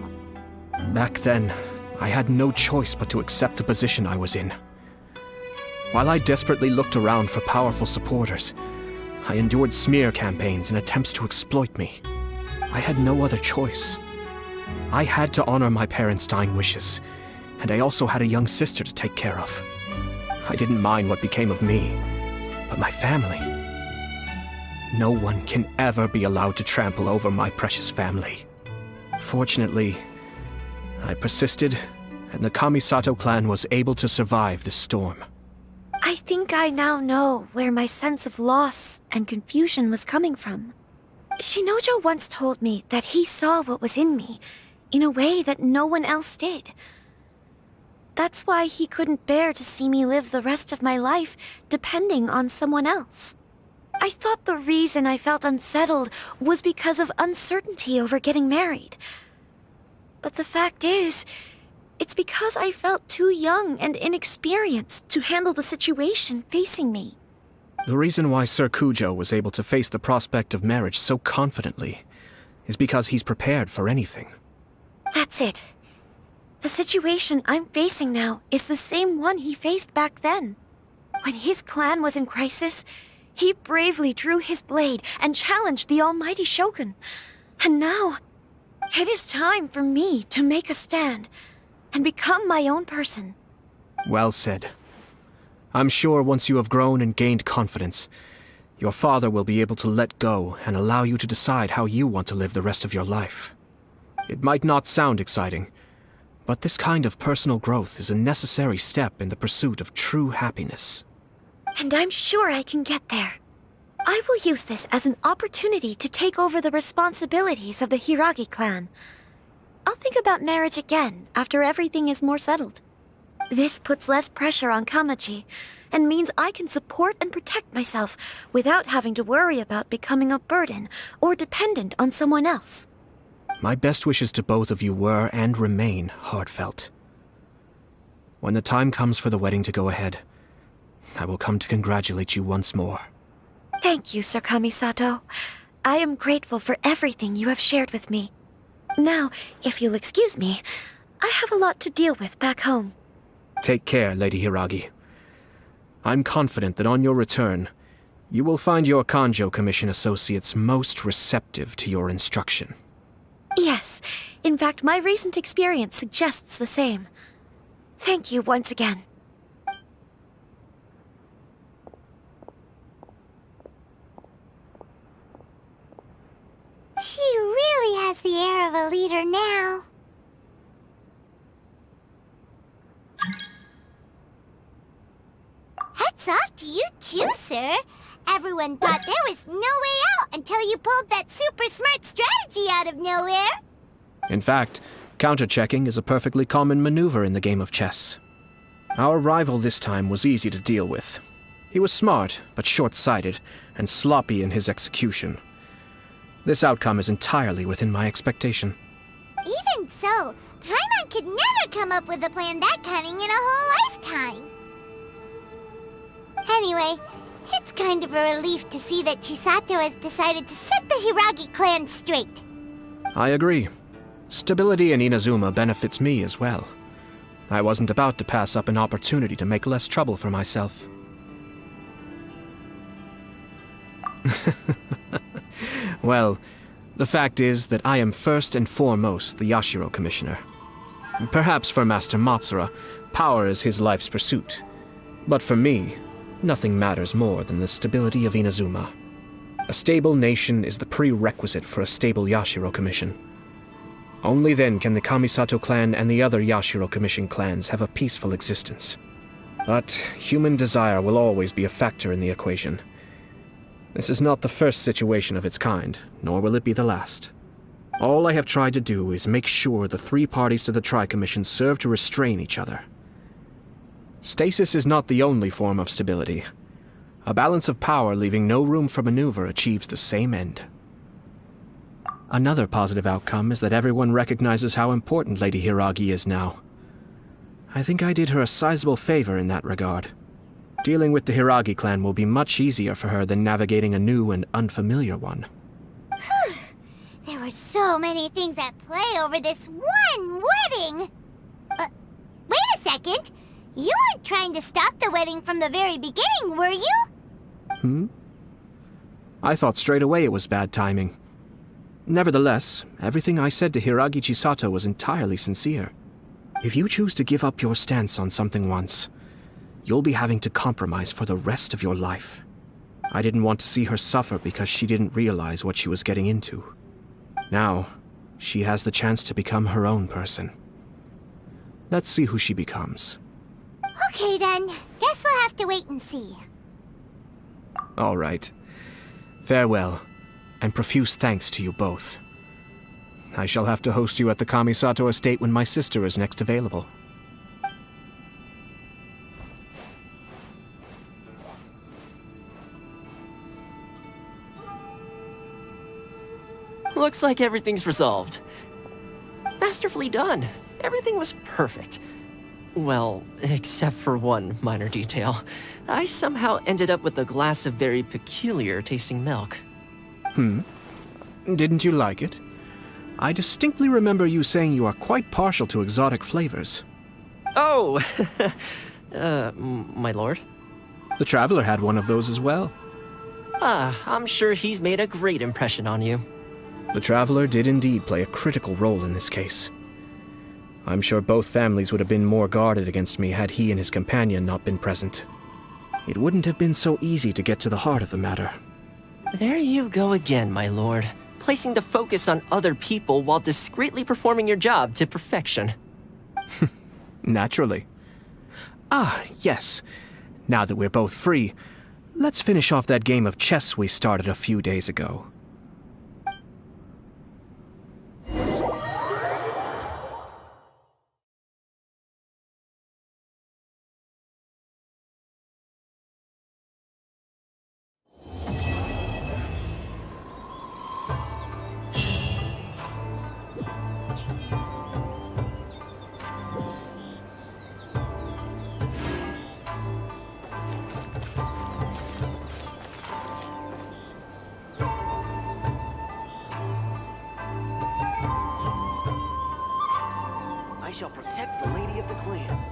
[SPEAKER 8] Back then, I had no choice but to accept the position I was in. While I desperately looked around for powerful supporters, I endured smear campaigns and attempts to exploit me. I had no other choice. I had to honor my parents' dying wishes, and I also had a young sister to take care of. I didn't mind what became of me, but my family. No one can ever be allowed to trample over my precious family. Fortunately, I persisted, and the Kamisato clan was able to survive this storm.
[SPEAKER 6] I think I now know where my sense of loss and confusion was coming from. Shinojo once told me that he saw what was in me in a way that no one else did. That's why he couldn't bear to see me live the rest of my life depending on someone else. I thought the reason I felt unsettled was because of uncertainty over getting married. But the fact is, it's because I felt too young and inexperienced to handle the situation facing me.
[SPEAKER 8] The reason why Sir Kujo was able to face the prospect of marriage so confidently is because he's prepared for anything.
[SPEAKER 6] That's it. The situation I'm facing now is the same one he faced back then. When his clan was in crisis, he bravely drew his blade and challenged the almighty Shogun. And now, it is time for me to make a stand and become my own person.
[SPEAKER 8] Well said. I'm sure once you have grown and gained confidence, your father will be able to let go and allow you to decide how you want to live the rest of your life. It might not sound exciting, but this kind of personal growth is a necessary step in the pursuit of true happiness.
[SPEAKER 6] And I'm sure I can get there. I will use this as an opportunity to take over the responsibilities of the Hiragi clan. I'll think about marriage again after everything is more settled. This puts less pressure on Kamaji, and means I can support and protect myself without having to worry about becoming a burden or dependent on someone else.
[SPEAKER 8] My best wishes to both of you were and remain heartfelt. When the time comes for the wedding to go ahead, I will come to congratulate you once more.
[SPEAKER 6] Thank you, Sir Kamisato. I am grateful for everything you have shared with me. Now, if you'll excuse me, I have a lot to deal with back home.
[SPEAKER 8] Take care, Lady Hiragi. I'm confident that on your return, you will find your Kanjo Commission associates most receptive to your instruction.
[SPEAKER 6] Yes, in fact, my recent experience suggests the same. Thank you once again.
[SPEAKER 1] She really has the air of a leader now. Hats off to you too, sir. Everyone thought there was no way out until you pulled that super smart strategy out of nowhere.
[SPEAKER 8] In fact, counter-checking is a perfectly common maneuver in the game of chess. Our rival this time was easy to deal with. He was smart, but short-sighted, and sloppy in his execution. This outcome is entirely within my expectation.
[SPEAKER 1] Even so, Paimon could never come up with a plan that cunning in a whole lifetime. Anyway, it's kind of a relief to see that Chisato has decided to set the Hiragi clan straight.
[SPEAKER 2] I agree. Stability in Inazuma benefits me as well. I wasn't about to pass up an opportunity to make less trouble for myself. Well, the fact is that I am first and foremost the Yashiro Commissioner. Perhaps for Master Matsura, power is his life's pursuit. But for me, nothing matters more than the stability of Inazuma. A stable nation is the prerequisite for a stable Yashiro Commission. Only then can the Kamisato clan and the other Yashiro Commission clans have a peaceful existence. But human desire will always be a factor in the equation. This is not the first situation of its kind, nor will it be the last. All I have tried to do is make sure the three parties to the Tri-Commission serve to restrain each other. Stasis is not the only form of stability. A balance of power leaving no room for maneuver achieves the same end. Another positive outcome is that everyone recognizes how important Lady Hiragi is now. I think I did her a sizable favor in that regard. Dealing with the Hiragi clan will be much easier for her than navigating a new and unfamiliar one.
[SPEAKER 1] There were so many things at play over this one wedding! Wait a second! You weren't trying to stop the wedding from the very beginning, were you?
[SPEAKER 2] I thought straight away it was bad timing. Nevertheless, everything I said to Hiragi Chisato was entirely sincere. If you choose to give up your stance on something once, you'll be having to compromise for the rest of your life. I didn't want to see her suffer because she didn't realize what she was getting into. Now, she has the chance to become her own person. Let's see who she becomes.
[SPEAKER 1] Okay then, guess we'll have to wait and see.
[SPEAKER 2] All right. Farewell, and profuse thanks to you both. I shall have to host you at the Kamisato estate when my sister is next available.
[SPEAKER 5] Looks like everything's resolved. Masterfully done. Everything was perfect. Well, except for one minor detail. I somehow ended up with a glass of very peculiar tasting milk.
[SPEAKER 2] Didn't you like it? I distinctly remember you saying you are quite partial to exotic flavors.
[SPEAKER 5] Oh! My lord?
[SPEAKER 2] The Traveler had one of those as well.
[SPEAKER 5] I'm sure he's made a great impression on you.
[SPEAKER 2] The Traveler did indeed play a critical role in this case. I'm sure both families would have been more guarded against me had he and his companion not been present. It wouldn't have been so easy to get to the heart of the matter.
[SPEAKER 5] There you go again, my lord. Placing the focus on other people while discreetly performing your job to perfection.
[SPEAKER 2] Naturally. Yes. Now that we're both free, let's finish off that game of chess we started a few days ago.
[SPEAKER 14] I shall protect the lady of the clan.